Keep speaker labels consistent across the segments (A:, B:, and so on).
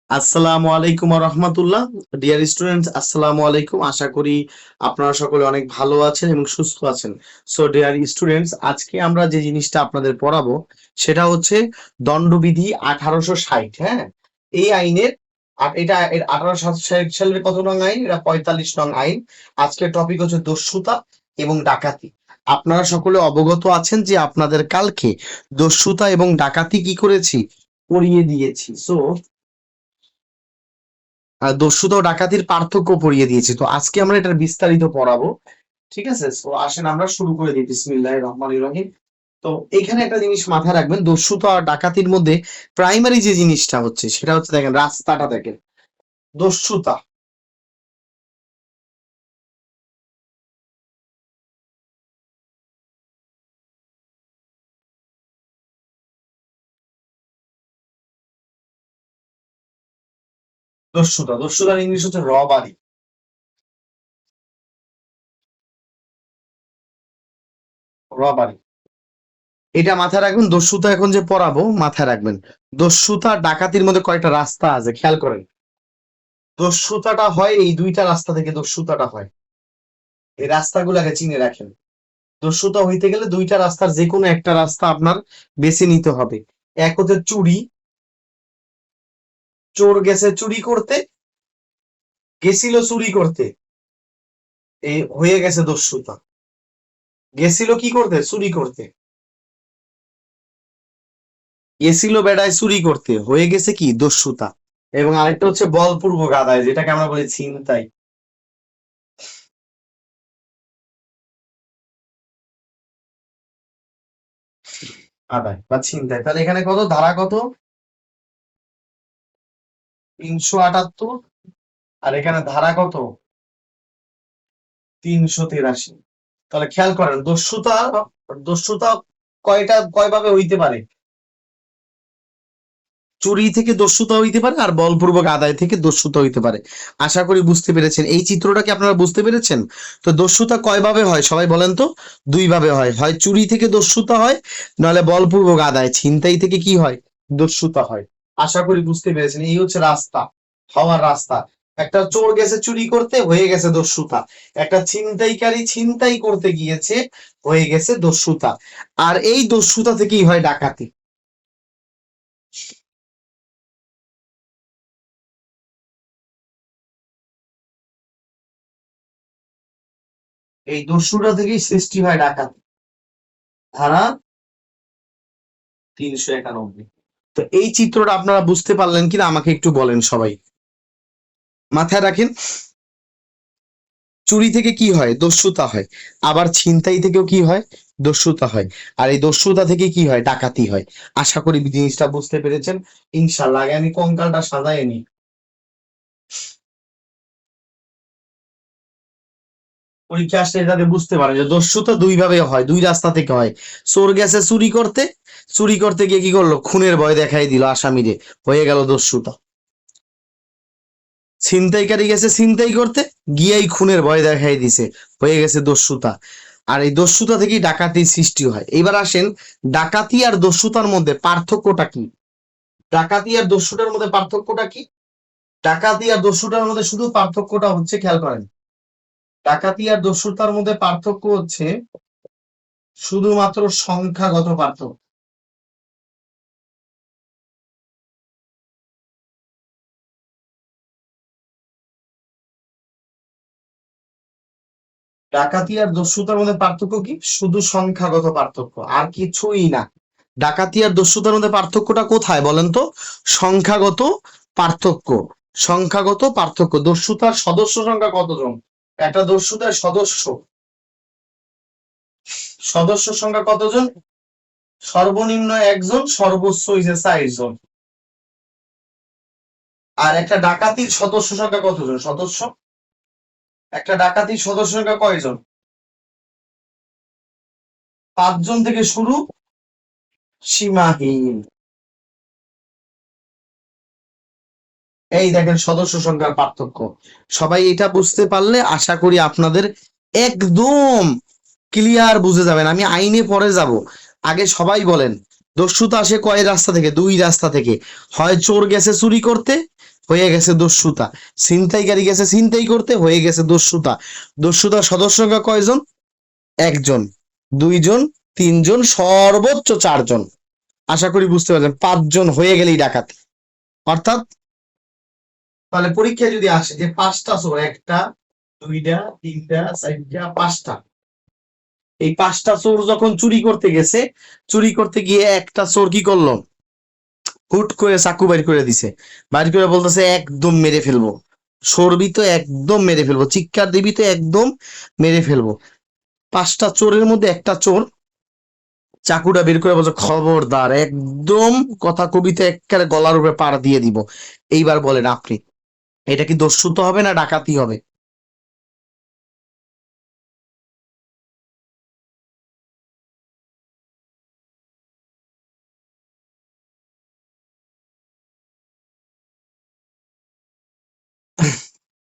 A: আসসালামু আলাইকুম ওয়া রাহমাতুল্লাহ। ডিয়ার স্টুডেন্টস, আসসালামু আলাইকুম। আশা করি আপনারা সকলে অনেক ভালো আছেন এবং সুস্থ আছেন। সো ডিয়ার স্টুডেন্টস, আজকে আমরা যে জিনিসটা আপনাদের পড়াবো সেটা হচ্ছে দণ্ডবিধি 1860। হ্যাঁ, এই আইনের এটা 1860 সালের কত নং আইন? এটা 45 নং আইন। আজকের টপিক হচ্ছে দস্যুতা এবং ডাকাতি। আপনারা সকলে অবগত আছেন যে আপনাদের কালকে দস্যুতা এবং ডাকাতি কি করেছি? পড়িয়ে দিয়েছি। সো দস্যুতা ও ডাকাতির পার্থক্য পড়িয়ে দিয়েছি। তো আজকে আমরা এটার বিস্তারিত পড়াবো। ঠিক আছে, তো আসেন আমরা শুরু করে দিই। বিসমিল্লাহির রহমানির রহিম। তো এখানে একটা জিনিস মাথায় রাখবেন, দস্যুতা আর ডাকাতির মধ্যে প্রাইমারি যে জিনিসটা হচ্ছে সেটা হচ্ছে, দেখেন রাস্তাটা দেখেন। দস্যুতা দস্যুতার ইংলিশ হচ্ছে রবারি। রবারি, এটা মাথায় রাখবেন। দস্যুতা এখন যে পড়াবো মাথায় রাখবেন, দস্যুতা আর ডাকাতির মধ্যে কয়টা রাস্তা আছে খেয়াল করেন। দস্যুতাটা হয় এই দুইটা রাস্তা থেকে, দস্যুতাটা হয়। এই রাস্তাগুলোকে চিনে রাখেন। দস্যুতা হইতে গেলে দুইটা রাস্তার যে কোনো একটা রাস্তা আপনার বেছে নিতে হবে। এক হচ্ছে চুরি, চোর গেছে চুরি করতে, গেছিল চুরি করতে, এই হয়ে গেছে দস্যুতা। গেছিল কি করতে? চুরি করতে। গেছিল বেড়ায় চুরি করতে, হয়ে গেছে কি? দস্যুতা। এবং আরেকটা হচ্ছে বলপূর্বক আদায়, যেটাকে আমরা বলি ছিনতাই। আদায় বা ছিনতাই। তাহলে এখানে কত ধারা? কত? 378। আর এখানে ধারা কত? 383। তাহলে খেয়াল করেন, দস্যুতা দস্যুতা কয় ভাবে হইতে পারে? চুরি থেকে দস্যুতা হইতে পারে আর বলপূর্বক আদায় থেকে দস্যুতা হইতে পারে। আশা করি বুঝতে পেরেছেন। এই চিত্রটা কি আপনারা বুঝতে পেরেছেন? তো দস্যুতা কয় ভাবে হয় সবাই বলেন তো? দুই ভাবে হয়, হয় চুরি থেকে দস্যুতা হয়, নাহলে বলপূর্বক আদায় ছিনতাই থেকে কি হয়? দস্যুতা হয়। আশা করি বুঝতে পেরেছেন। এই হচ্ছে রাস্তা, হওয়ার রাস্তা। একটা চোর গেছে চুরি করতে, হয়ে গেছে দস্যুতা। একটা ছিনতাইকারী ছিনতাই করতে গিয়েছে, হয়ে গেছে দস্যুতা। আর এই দস্যুতা থেকেই হয় ডাকাতি। এই দস্যুতা থেকেই সৃষ্টি হয় ডাকাতি। ধারা 391। তো এই চিত্রটা আপনারা বুঝতে পারলেন কিনা আমাকে একটু বলেন সবাই। মাথায় রাখেন, চুরি থেকে কি হয়? দস্যুতা হয়। আবার ছিনতাই থেকেও কি হয়? দস্যুতা হয়। আর এই দস্যুতা থেকে কি হয়? ডাকাতি হয়। আশা করি জিনিসটা বুঝতে পেরেছেন। ইনশাল্লাহ আগে আমি কঙ্কালটা সাজাই নি। পরীক্ষা আসলে যাতে বুঝতে পারে যে দস্যুতা দুই ভাবে হয়, দুই রাস্তা থেকে হয়। চোর গেছে চুরি করতে, চুরি করতে গিয়ে কি করলো? খুনের ভয় দেখাই দিল আসামিরে, হয়ে গেল দস্যুতা। ছিনতাইকারী গেছে ছিনতাই করতে, গিয়েই খুনের ভয় দেখাই দিছে, হয়ে গেছে দস্যুতা। আর এই দস্যুতা থেকেই ডাকাতির সৃষ্টি হয়। এবার আসেন, ডাকাতি আর দস্যুতার মধ্যে পার্থক্যটা কি? ডাকাতি আর দস্যুতার মধ্যে পার্থক্যটা কি? ডাকাতি আর দস্যুতার মধ্যে শুধু পার্থক্যটা হচ্ছে, খেয়াল করেন, ডাকাতি আর দস্যুতার মধ্যে পার্থক্য হচ্ছে শুধুমাত্র সংখ্যাগত পার্থক্য। ডাকাতি আর দস্যুতার মধ্যে পার্থক্য কি? শুধু সংখ্যাগত পার্থক্য, আর কিছুই না। ডাকাতি আর দস্যুতার মধ্যে পার্থক্যটা কোথায় বলেন তো? সংখ্যাগত পার্থক্য। সংখ্যাগত পার্থক্য। দস্যুতার সদস্য সংখ্যা কতজন? একটা দস্যুতার সদস্য সদস্য সংখ্যা কতজন? সর্বনিম্ন একজন, সর্বোচ্চ হইছে 4 জন। আর একটা ডাকাতির সদস্য সংখ্যা কতজন? সদস্য, একটা ডাকাতির সদস্য সংখ্যা কয়জন? 5 জন থেকে শুরু, সীমাহীন। এই দেখেন সদস্য সংখ্যার পার্থক্য। সবাই এটা বুঝতে পারলে আশা করি আপনাদের একদম ক্লিয়ার বুঝে যাবেন। আমি আইনে পরে যাব, আগে সবাই বলেন, দস্যুতা আসে কয় রাস্তা থেকে? দুই রাস্তা থেকে। হয় চোর গেছে চুরি করতে, হয়ে গেছে দস্যুতা। ছিনতাইকারী গেছে ছিনতাই করতে, হয়ে গেছে দস্যুতা। দস্যুতার সদস্য সংখ্যা কয়জন? একজন, দুইজন, তিনজন, সর্বোচ্চ চারজন। আশা করি বুঝতে পারছেন, পাঁচজন হয়ে গেলেই ডাকাতি। অর্থাৎ তাহলে পরীক্ষায় যদি আসে যে পাঁচটা চোর, একটা, দুইটা, তিনটা, চারটা, পাঁচটা, এই পাঁচটা চোর যখন চুরি করতে গেছে, চুরি করতে গিয়ে একটা চোর কি করলো, হুট করে চাকু বাইর করে দিছে, বাইর করে বলতেছে একদম মেরে ফেলবো, সরবি তো একদম মেরে ফেলবো, চিৎকার দিবি তো একদম মেরে ফেলবো। পাঁচটা চোরের মধ্যে একটা চোর চাকুটা বের করে বলছে খবরদার, একদম কথা কবিতা একেবারে গলার উপরে পাড় দিয়ে দিব। এইবার বলেন আপনি, এটা কি দস্যুতা হবে না ডাকাতি হবে?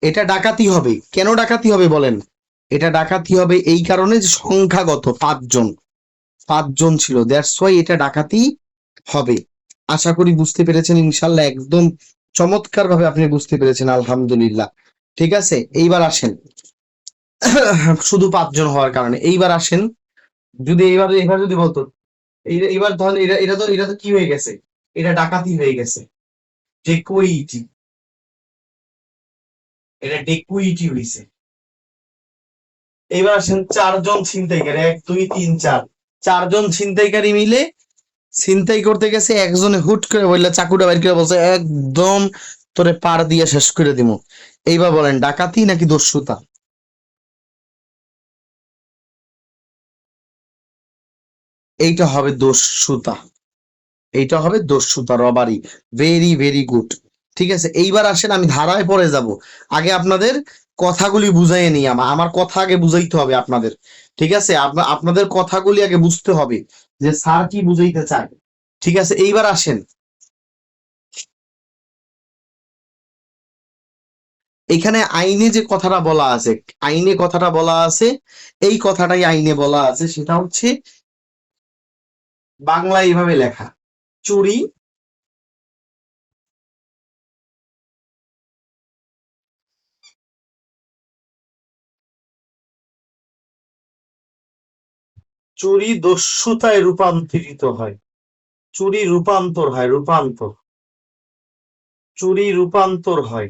A: এটা ডাকাতি হবে। কেন ডাকাতি হবে বলেন? এটা ডাকাতি হবে এই কারণে যে সংখ্যাগত পাঁচজন, পাঁচজন ছিল, দ্যাটস ওয়াই এটা ডাকাতি হবে। আশা করি বুঝতে পেরেছেন ইনশাল্লাহ, একদম চমৎকার ভাবে আপনি বুঝতে পেরেছেন, আলহামদুলিল্লাহ। ঠিক আছে, এইবার আসেন। শুধু পাঁচজন হওয়ার কারণে এইবার আসেন, যদি এইবার এইবার যদি বলতো, এইবার ধরেন এটা তো কি হয়ে গেছে, এটা ডাকাতি হয়ে গেছে, ডেকুইটি, এটা ডেকুইটি হয়েছে। এইবার আসেন চারজন ছিনতাইকারী, এক দুই তিন চার, চারজন ছিনতাইকারী মিলে ছিনতাই করতে গেছে, একজনে হুট করে বললে চাকুটা বাইর করে বলছে একদম তোরে পাড় দিয়ে শেষ করে দিমু। এইবার বলেন ডাকাতি নাকি দস্যুতা? এইটা হবে দস্যুতা, এইটা হবে দস্যুতা, রবারি। Very very good. ঠিক আছে, এইবার আসেন আমি ধারায় পড়ে যাব। আগে আপনাদের কথাগুলি বুঝাইয়ে নিই, আমার কথা আগে বুঝাইতে হবে আপনাদের। ঠিক আছে, আপনাদের কথাগুলি আগে বুঝতে হবে যে স্যার কি বুঝাইতে চায়। ঠিক আছে, এইবার আসেন, এখানে আইনে যে কথাটা বলা আছে, আইনে কথাটা বলা আছে, এই কথাটাই আইনে বলা আছে, সেটা হচ্ছে বাংলা এইভাবে লেখা, চুরি, চুরি দস্যুতায় রূপান্তরিত হয়, চুরি রূপান্তর হয়, রূপান্তর, চুরি রূপান্তর হয়,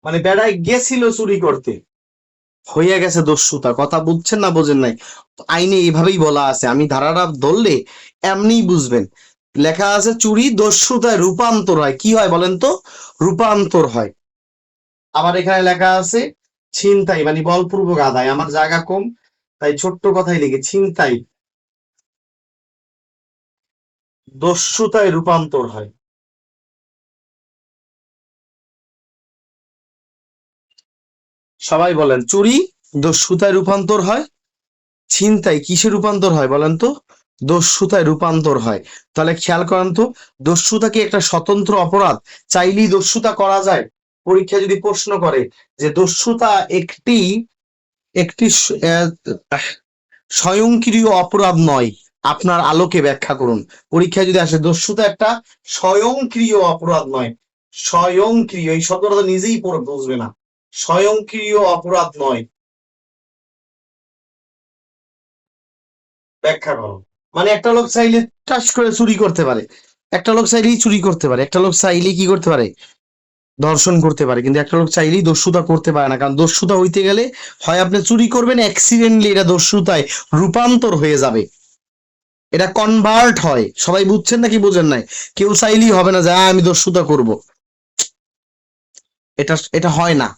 A: মানে বেড়ায় গেছিল চুরি করতে, হইয়া গেছে দস্যুতা। কথা বুঝছেন না বোঝেন নাই? আইনে এইভাবেই বলা আছে, আমি ধারাটা ধরলে এমনিই বুঝবেন। লেখা আছে চুরি দস্যুতায় রূপান্তর হয়, কি হয় বলেন তো? রূপান্তর হয়। আবার এখানে লেখা আছে ছিনতাই, মানে বলপূর্বক আদায়, আমার জায়গা কম তাই ছোট্ট কথাই লিখি, ছিনতাই দস্যুতায় রূপান্তর হয়। সবাই বলেন, চুরি দস্যুতায় রূপান্তর হয়, ছিনতাই কিসে রূপান্তর হয় বলেন তো? দস্যুতায় রূপান্তর হয়। তাহলে খেয়াল করেন তো, দস্যুতা কি একটা স্বতন্ত্র অপরাধ? চাইলেই দস্যুতা করা যায়? পরীক্ষা যদি প্রশ্ন করে যে দস্যুতা একটি একটি স্বয়ংক্রিয় অপরাধ নয়, আপনার আলোকে ব্যাখ্যা করুন। পরীক্ষায় যদি আসে দস্যুতা একটা স্বয়ংক্রিয় অপরাধ নয়, স্বয়ংক্রিয় এই শব্দটা তো নিজেই পড়ে বুঝবে না, স্বয়ংক্রিয় অপরাধ নয়, ব্যাখ্যা করো। মানে একটা লোক চাইলে টাস করে চুরি করতে পারে, একটা লোক চাইলেই চুরি করতে পারে, একটা লোক চাইলেই কি করতে পারে, ধর্ষণ করতে পারে, কিন্তু একটা লোক চাইলেই দস্যুতা করতে পারে না। কারণ দস্যুতা হইতে গেলে হয় আপনি চুরি করবেন, অ্যাক্সিডেন্টলি এটা দস্যুতায় রূপান্তর হয়ে যাবে, এটা কনভার্ট হয়। সবাই বুঝছেন নাকি বুঝেন নাই? কেউ চাইলেই হবে না যে আমি দস্যুতা করব, এটা এটা হয় না।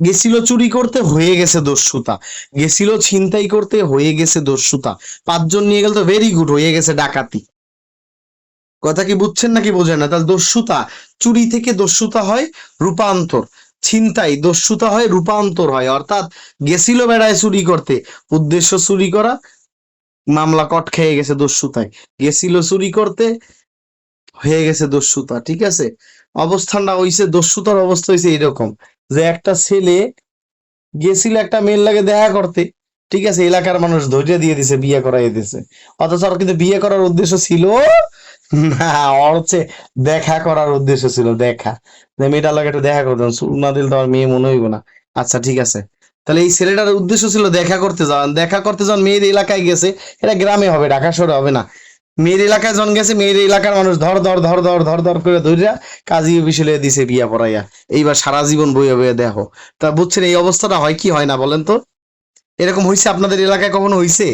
A: গেছিল চুরি করতে, হয়ে গেছে দস্যুতা, গেছিল ছিনতাই করতে, হয়ে গেছে দস্যুতা, পাঁচজন নিয়ে গেল তো ভেরি গুড, হয়ে গেছে ডাকাতি। কথা কি বুঝছেন নাকি বোঝেন না? তাহলে দস্যুতা, চুরি থেকে দস্যুতা হয় রূপান্তর, ছিনতাই দস্যুতা হয় রূপান্তর হয়। অর্থাৎ গেছিল বেড়ায় চুরি করতে, উদ্দেশ্য চুরি করা, মামলা কট খেয়ে গেছে দস্যুতায়, গেছিল চুরি করতে, হয়ে গেছে দস্যুতা। ঠিক আছে, অবস্থানটা হইছে, দস্যুতার অবস্থা হইছে এরকম যে একটা ছেলে গেছিল একটা মেয়ের লাগে দেখা করতে, ঠিক আছে, এলাকার মানুষ ধৈর্য দিয়ে দিছে, বিয়ে করাই দিছে, অথচ আর কিন্তু বিয়ে করার উদ্দেশ্য ছিল না, ওর হচ্ছে দেখা করার উদ্দেশ্য ছিল, দেখা, যে মেয়েটার লাগে একটু দেখা করতাম, চুল না দিলে তো আমার মেয়ে মনে হইব না। আচ্ছা ঠিক আছে, তাহলে এই ছেলেটার উদ্দেশ্য ছিল দেখা করতে যাওয়া, দেখা করতে যখন মেয়ের এলাকায় গেছে, এটা গ্রামে হবে, ঢাকা শহরে হবে না। মেয়ের এলাকায় যখন গেছে, মেয়ের এলাকার মানুষ ধর ধর ধর ধর ধর ধর করে ধরিয়া কাজী অফিসে লইয়া দিছে বিয়া পড়াইয়া। এইবার সারা জীবন বইয়া বইয়া দেখো। তা বুঝছেন এই অবস্থাটা হয় কি হয় না বলেন তো? এরকম হয়েছে আপনাদের এলাকায় কখনো হয়েছে?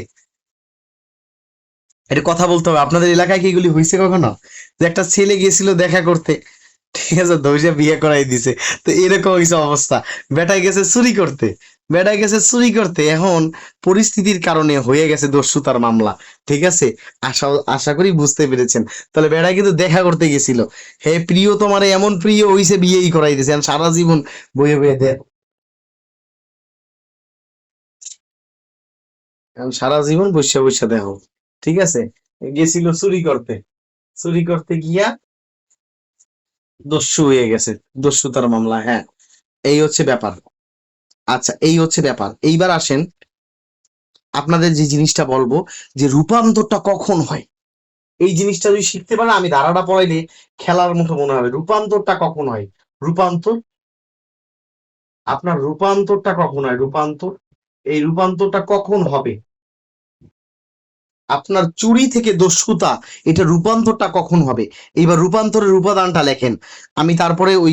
A: এটা কথা বলতে হবে, আপনাদের এলাকায় কি এগুলি হয়েছে কখনো, যে একটা ছেলে গেছিল দেখা করতে, ঠিক আছে, ধৈর্য বিয়ে করাই দিছে। তো এরকম হয়েছে অবস্থা। বেটায় গেছে চুরি করতে, বেটায় গেছে চুরি করতে, এখন পরিস্থিতির কারণে হয়ে গেছে দস্যুতার মামলা। ঠিক আছে, আশা আশা করি বুঝতে পেরেছেন। তাহলে বেটায় কিন্তু দেখা করতে গেছিল, হে প্রিয় তোমার এমন প্রিয় হইছে বিয়েই করাই দিছে, এখন সারা জীবন বয়ে বয়ে দেয়, এখন সারা জীবন বসে বসে দেখো। ঠিক আছে, গেছিল চুরি করতে, চুরি করতে গিয়া দস্যু হয়ে গেছে, দস্যুতার মামলা, হ্যাঁ। এই হচ্ছে ব্যাপার। আচ্ছা, এই হচ্ছে ব্যাপার। এইবার আসেন, আপনাদের যে জিনিসটা বলবো, যে রূপান্তরটা কখন হয়, এই জিনিসটা যদি শিখতে পারেন, আমি ধারাটা পড়াইলে খেলার মতো মনে হবে। রূপান্তরটা কখন হয়, রূপান্তর, আপনার রূপান্তরটা কখন হয়, রূপান্তর, এই রূপান্তরটা কখন হবে, আপনার চুরি থেকে দস্যুতা, এটা রূপান্তরটা কখন হবে? এইবার রূপান্তরের উপাদানটা লেখেন, আমি তারপরে ওই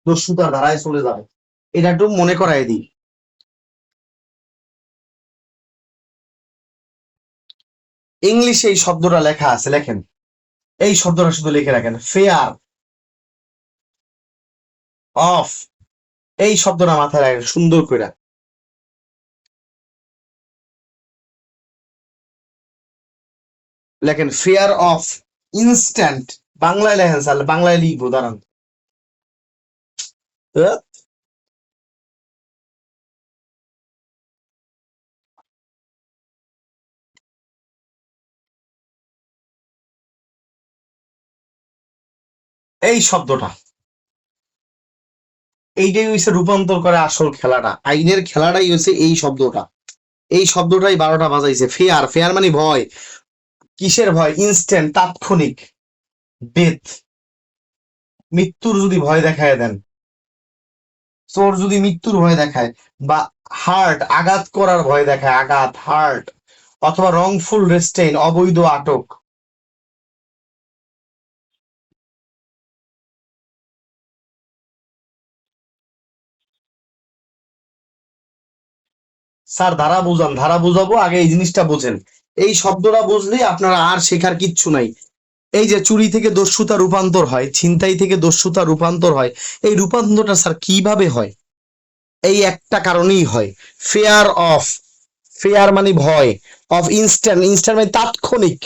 A: দস্যুতার ধারায় চলে যাবো। এটা একটু মনে করাই দিই। ইংলিশে এই শব্দটা লেখা আছে, লেখেন, এই শব্দটা শুধু লিখে রাখেন, ফেয়ার অফ, এই শব্দটা মাথায় রাখেন সুন্দর করে। লেখেন ফেয়ার অফ ইনস্ট্যান্ট, বাংলায় লেখেন স্যার, বাংলায় লিখবো, দাঁড়ান। আহ, এই শব্দটা, এইটাই হচ্ছে রূপান্তর করে আসল খেলাটা, আইনের খেলাটাই হচ্ছে এই শব্দটা। এই শব্দটাই 12টা বাজাইছে। ফেয়ার, ফেয়ার মানে ভয়, কিসের ভয়, ইনস্ট্যান্ট, তাৎক্ষণিক, ডেথ, মৃত্যুর যদি ভয় দেখায় দেন, চোর যদি মৃত্যুর ভয় দেখায়, বা হার্ট, আঘাত করার ভয় দেখায়, আঘাত, হার্ট, অথবা রংফুল রেস্টেইন, অবৈধ আটক। স্যার ধারা বুঝান, ধারা বুঝাবো, আগে এই জিনিসটা বোঝেন। এই শব্দটা বুঝলে আপনারা আর শেখার কিচ্ছু নাই। এই যে চুরি থেকে দস্যুতা রূপান্তর হয়, ছিনতাই থেকে দস্যুতা রূপান্তর হয়, এই রূপান্তরটা স্যার কিভাবে হয়? এই একটা কারণেই হয়, ফেয়ার অফ, ফেয়ার মানে ভয়, অফ ইনস্ট্যান্ট, ইনস্ট্যান্ট মানে তাৎক্ষণিক,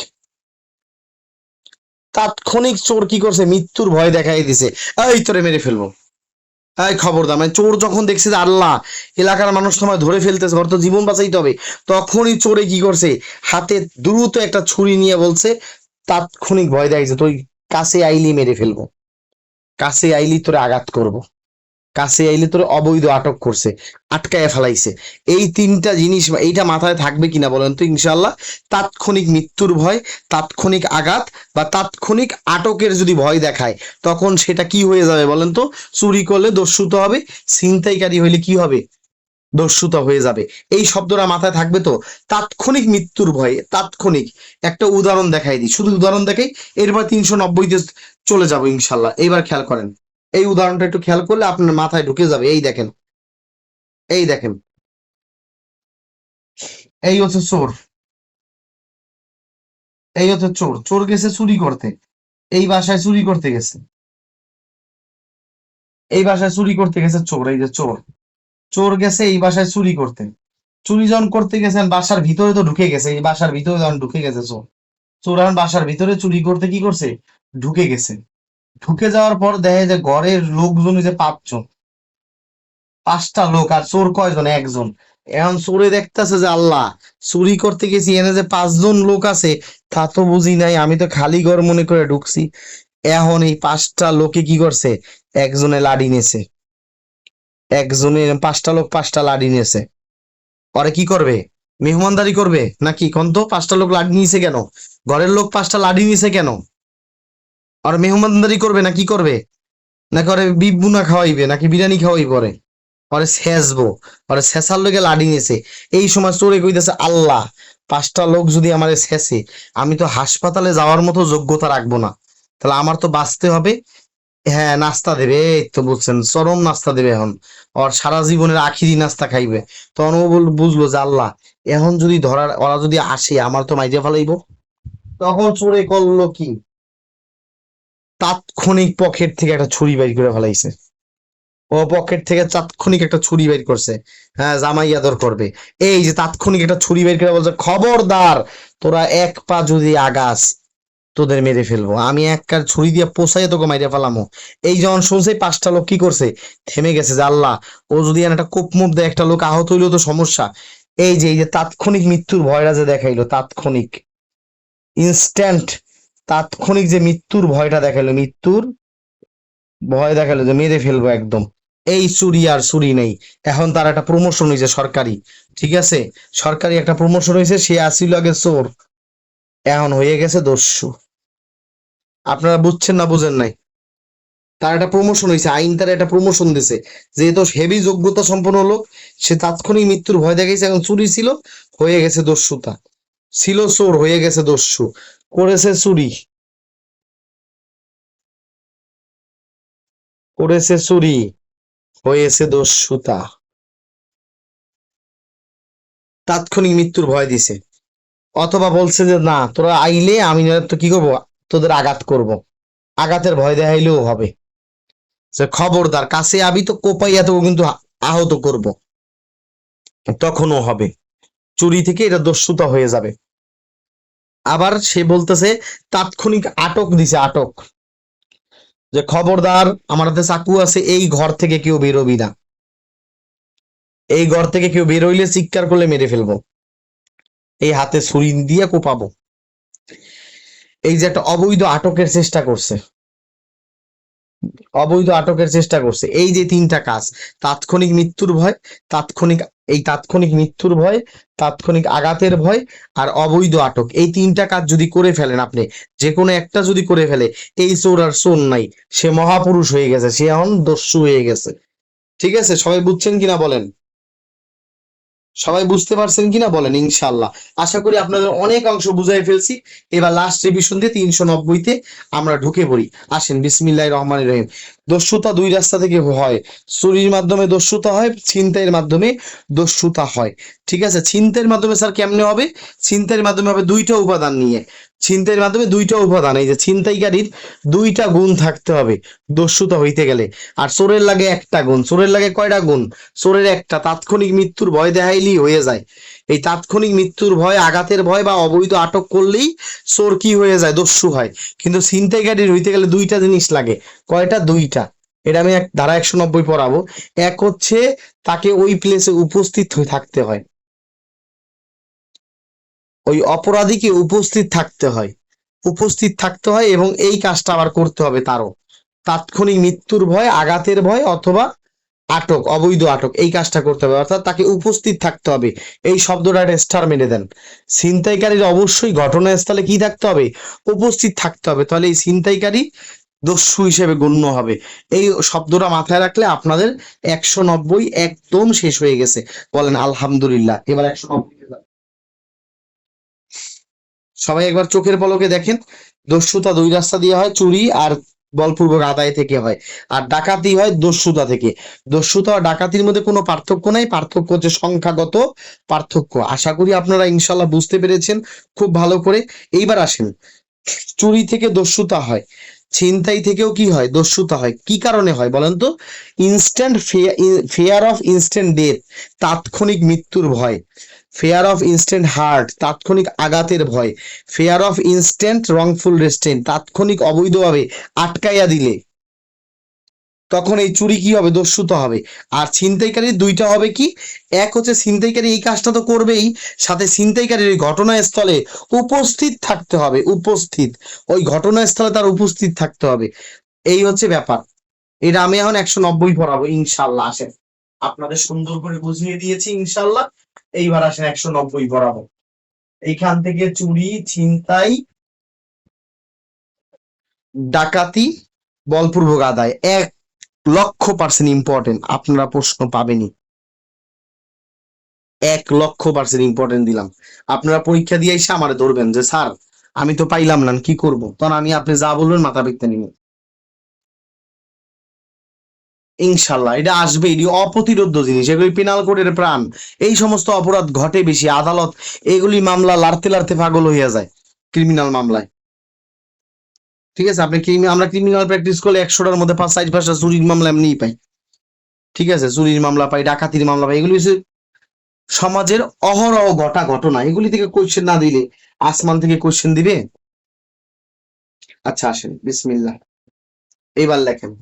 A: তাৎক্ষণিক চোর কি করছে, মৃত্যুর ভয় দেখাই দিছে, এই তোরে মেরে ফেলবো, এই খবরদার, মানে চোর যখন দেখছে যে আল্লাহ, এলাকার মানুষ সময় ধরে ফেলতেছে, ওর তো জীবন বাঁচাইতে হবে, তখনই চোরে কি করছে, হাতে দ্রুত একটা ছুরি নিয়ে বলছে, তাৎক্ষণিক ভয় দেখাইছে, তুই কাছে আইলি মেরে ফেলবো, কাছে আইলি তোরে আঘাত করব, কাছে আইলে তোরে অবৈধ আটক করছে, আটকায় ফেলাইছে। এই তিনটা জিনিস এইটা মাথায় থাকবে কিনা বলেন তো ইনশাল্লাহ। তাৎক্ষণিক মৃত্যুর ভয়, তাৎক্ষণিক আঘাত, বা তাৎক্ষণিক আটকের যদি ভয় দেখায়, তখন সেটা কি হয়ে যাবে বলেন তো? চুরি করলে দস্যুত হবে, ছিনতাইকারী হইলে কি হবে, দস্যুতা হয়ে যাবে। এই শব্দটা মাথায় থাকবে তো? তাৎক্ষণিক মৃত্যুর ভয়, তাৎক্ষণিক, একটা উদাহরণ দেখাই দিই, শুধু উদাহরণ দেখাই, এরপর 390-তে চলে যাবো ইনশাল্লাহ। এইবার খেয়াল করেন, এই উদাহরণটা একটু খেয়াল করলে আপনার মাথায় ঢুকে যাবে। এই দেখেন, এই দেখেন, এই হচ্ছে চোর, এই হচ্ছে চোর, চোর গেছে চুরি করতে, এই বাসায় চুরি করতে গেছে, এই বাসায় চুরি করতে গেছে চোর, এই যে চোর, চোর গেছে এই বাসায় চুরি করতে, চুরি যখন করতে গেছেন বাসার ভিতরে তো ঢুকে গেছে, এই বাসার ভিতরে যখন ঢুকে গেছে চোর, চোর এখন বাসার ভিতরে চুরি করতে কি করছে, ঢুকে গেছে। ঢুকে যাওয়ার পর দেখে যে ঘরের লোকজন যে 5 জন, 5টা লোক, আর চোর কয়জন, একজন। এখন চোরে দেখতেছে যে আল্লাহ, চুরি করতে গেছি, এনে যে 5জন লোক আছে, তা তো বুঝি নাই, আমি তো খালি ঘর মনে করে ঢুকছি। এখন এই 5টা লোকে কি করছে, একজনে লাঠি নেছে, একজনে, 5টা লোক 5টা লাঠি নেছে, পরে কি করবে, মেহমানদারি করবে নাকি? কোন তো 5টা লোক লাঠি নিয়েছে কেন, ঘরের লোক 5টা লাঠি নিয়েছে কেন? আর মেহমানদারি করবে না কি করবে, নাকি ওরে বিফ বুনা খাওয়াইবে নাকি বিরিয়ানি খাওয়াই পরে, ওরে ছেঁচবো, ওরে ছেঁচার লোকে লাড়ি নিয়েছে। এই সময় চোরে কইতেছে আল্লাহ, 5টা লোক যদি আমারে ছেঁচে, আমি তো হাসপাতালে যাওয়ার মতো যোগ্যতা রাখবো না, তাহলে আমার তো বাঁচতে হবে। হ্যাঁ, নাস্তা দেবে, এই তো বুঝছেন, চরম নাস্তা দেবে এখন, ওর সারা জীবনের আখিরি নাস্তা খাইবে। তখন ও বুঝলো যে আল্লাহ, এখন যদি ধরার ওরা যদি আসে আমার তো মাইরে ফেলাইবো। তখন চোরে করলো কি, তাৎক্ষণিক পকেট থেকে একটা ছুরি বের করে ফেলাইছে। ও পকেট থেকে তাৎক্ষণিক একটা ছুরি বের করছে। হ্যাঁ, জামাই আদর করবে। এই যে তাৎক্ষণিক একটা ছুরি বের করে বলছে, খবরদার, তোরা এক পা যদি আগাস, তোদের মেরে ফেলবো, আমি এক কার ছুরি দিয়ে পোষাই তোকে মাইরে ফেলামো। এই যখন শুনছে 5টা লোক কি করছে, থেমে গেছে যে আল্লাহ, ও যদি একটা কোপ মুপ দেয়, একটা লোক আহত হইলেও তো সমস্যা। এই যে তাৎক্ষণিক মৃত্যুর ভয়টা যে দেখাইলো, তাৎক্ষণিক, ইনস্ট্যান্ট, তাৎক্ষণিক যে মৃত্যুর ভয়টা দেখাইলো, মৃত্যুর ভয় দেখালো যে মেরে ফেলবো একদম। এই চুরি আর চুরি নেই, এখন তার একটা প্রমোশন হয়েছে সরকারি, ঠিক আছে, সরকারি একটা প্রমোশন হয়েছে, সে আসিল আগে চোর, এখন হয়ে গেছে দস্যু। আপনারা বুঝছেন না বুঝেন নাই, তার একটা প্রমোশন হয়েছে, আইন তার একটা প্রমোশন দিছে, যেহেতু হেভি যোগ্যতা সম্পন্ন লোক, সে তাৎক্ষণিক মৃত্যুর ভয় দেখাইছে, এখন চুরি ছিল, হয়ে গেছে দস্যুতা, ছিল চোর হয়ে গেছে দস্যু, করেছে চুরি, করেছে চুরি, হয়েছে দস্যুতা, তাৎক্ষণিক মৃত্যুর ভয় দিছে। অথবা বলছে যে না, তোরা আইলে আমি নয়তো তো কি করবো, তোদের আঘাত করব, আঘাতের ভয় দেখাইলেও হবে, যে খবরদার কাছে আবি তো কোপাইয়া তো কিন্তু আহত করব, তখনও হবে, চুরি থেকে এটা দস্যুতা হয়ে যাবে। আবার সে বলতেছে তাৎক্ষণিক আটক দিছে, আটক, যে খবরদার, আমার হাতে চাকু আছে, এই ঘর থেকে কেউ বেরোবি না, এই ঘর থেকে কেউ বের হইলে চিৎকার করলে মেরে ফেলবো, এই হাতে ছুরি দিয়ে কোপাবো। এই যে একটা অবৈধ আটকের চেষ্টা করছে, অবৈধ আটকের চেষ্টা করছে, এই যে 3টা কাজ, তাৎক্ষণিক মৃত্যুর ভয়, তাৎক্ষণিক, এই তাৎক্ষণিক মৃত্যুর ভয়, তাৎক্ষণিক আঘাতের ভয়, আর অবৈধ আটক, এই 3টা কাজ যদি করে ফেলেন আপনি, যে কোনো একটা যদি করে ফেলে, এই চোর আর চোর নাই, সে মহাপুরুষ হয়ে গেছে, সে এখন দস্যু হয়ে গেছে। ঠিক আছে, সবাই বুঝছেন কিনা বলেন, সবাই বুঝতে পারছেন কিনা বলেন, ইনশাল্লাহ আশা করি আপনাদের অনেক অংশ বুঝাই ফেলছি। এবার লাস্ট রিভিশন দিয়ে 390-তে আমরা ঢুকে পড়ি। আসেন, বিসমিল্লাহির রহমানির রহিম। দস্যুতা 2 রাস্তা থেকে হয়, চুরির মাধ্যমে দস্যুতা হয়, ছিনতাইয়ের মাধ্যমে দস্যুতা হয়। ঠিক আছে, ছিনতাইয়ের মাধ্যমে স্যার কেমনে হবে, ছিনতাইয়ের মাধ্যমে হবে 2টা উপাদান নিয়ে, ছিনতাইয়ের মাধ্যমে 2টা উপাদান, এই যে ছিনতাইকারীর 2টা গুণ থাকতে হবে দস্যুতা হইতে গেলে, আর চোরের লাগে একটা গুণ, চোরের লাগে কয়টা গুণ, চোরের একটা, তাৎক্ষণিক মৃত্যুর ভয় দেখাইলেই হয়ে যায়। এই তাৎক্ষণিক মৃত্যুর ভয়, আঘাতের ভয় বা অবৈধ আটক করলেই চোর কি হয়ে যায়, দস্যু হয়। কিন্তু ছিনতাইকারীর হইতে গেলে 2টা জিনিস লাগে, কয়টা, 2টা, এটা আমি ধারা 190 পড়াবো। এক হচ্ছে তাকে ওই প্লেসে উপস্থিত হয়ে থাকতে হয়, ওই অপরাধীকে উপস্থিত থাকতে হয়, উপস্থিত থাকতে হয়, এবং এই কাজটা আবার করতে হবে তারও, তাৎক্ষণিক মৃত্যুর ভয়, আঘাতের ভয়, অথবা আটক, অবৈধ আটক, এই কাজটা করতে হবে, অর্থাৎ তাকে উপস্থিত থাকতে হবে। এই শব্দটা একটা স্টার মেরে দেন। ছিনতাইকারীর অবশ্যই ঘটনাস্থলে কি থাকতে হবে, উপস্থিত থাকতে হবে, তাহলে এই ছিনতাইকারী দস্যু হিসেবে গণ্য হবে। এই শব্দটা মাথায় রাখলে আপনাদের 190 একদম শেষ হয়ে গেছে। বলেন আলহামদুলিল্লাহ। এবার 190 সবাই একবার চোখের পলকে দেখেন, দস্যুতা 2 রাস্তা দিয়ে হয়, চুরি আর বলপূর্বক আদায় থেকে হয়, আর ডাকাতি হয় দস্যুতা থেকে। দস্যুতা আর ডাকাতির মধ্যে কোনো পার্থক্য নাই, পার্থক্য হচ্ছে সংখ্যাগত পার্থক্য। আশা করি আপনারা ইনশাল্লাহ বুঝতে পেরেছেন খুব ভালো করে। এইবার আসেন, চুরি থেকে দস্যুতা হয়, ছিনতাই থেকেও কি হয়, দস্যুতা হয়, কি কারণে হয় বলেন তো, instant fair of instant death, তাৎক্ষণিক মৃত্যুর ভয়, ফেয়ার অফ ইনস্ট্যান্ট হার্ট, তাৎক্ষণিক আঘাতের ভয়, fair of instant wrongful restrained, তাৎক্ষণিক অবৈধভাবে আটকাইয়া দিলে, তখন এই চুরি কি হবে, দস্যুতা হবে। আর ছিনতাইকারীর 2টা হবে কি, এক হচ্ছে ছিনতাইকারী এই কাজটা তো করবেই, সাথে ছিনতাইকারীর ওই ঘটনাস্থলে উপস্থিত থাকতে হবে, উপস্থিত, ওই ঘটনাস্থলে তার উপস্থিত থাকতে হবে, এই হচ্ছে ব্যাপার। এটা আমি এখন 190 পড়াবো ইনশাল্লাহ। আসেন, আপনাদের সুন্দর করে বুঝিয়ে দিয়েছি ইনশাল্লাহ। এইবার আসেন 190 পড়াবো। এইখান থেকে চুরি, ছিনতাই, ডাকাতি বলপূর্বক আদায় 1,00,000% ইম্পর্টেন্ট, আপনারা প্রশ্ন পাবেনই। 1,00,000% ইম্পর্টেন্ট দিলাম। আপনারা পরীক্ষা দিয়ে এসে আমারে ধরবেন যে স্যার আমি তো পাইলাম না, কি করব? তখন আমি আপনি যা বলবেন মাথা পেতে নিব। ইনশাল্লাহ এটা আসবে, এটি অপ্রতিরোধ্য জিনিস, এগুলি পেনাল কোডের প্রাণ। এই সমস্ত অপরাধ ঘটে বেশি, আদালত এগুলি মামলা লাড়তে লাড়তে পাগল হইয়া যায় ক্রিমিনাল মামলায়। ঠিক আছে, আমরা ক্রিমিনাল প্র্যাকটিস করলে 100টার মধ্যে 5-4টা চুরির মামলা এমনিই পাই। ঠিক আছে, চুরির মামলা পাই, ডাকাতির মামলা পাই, এগুলি হচ্ছে সমাজের অহরহ ঘটা ঘটনা। এগুলি থেকে কোশ্চেন না দিলে আসমান থেকে কোশ্চেন দিবে? আচ্ছা আসেন, বিসমিল্লাহ, এইবার লেখেন।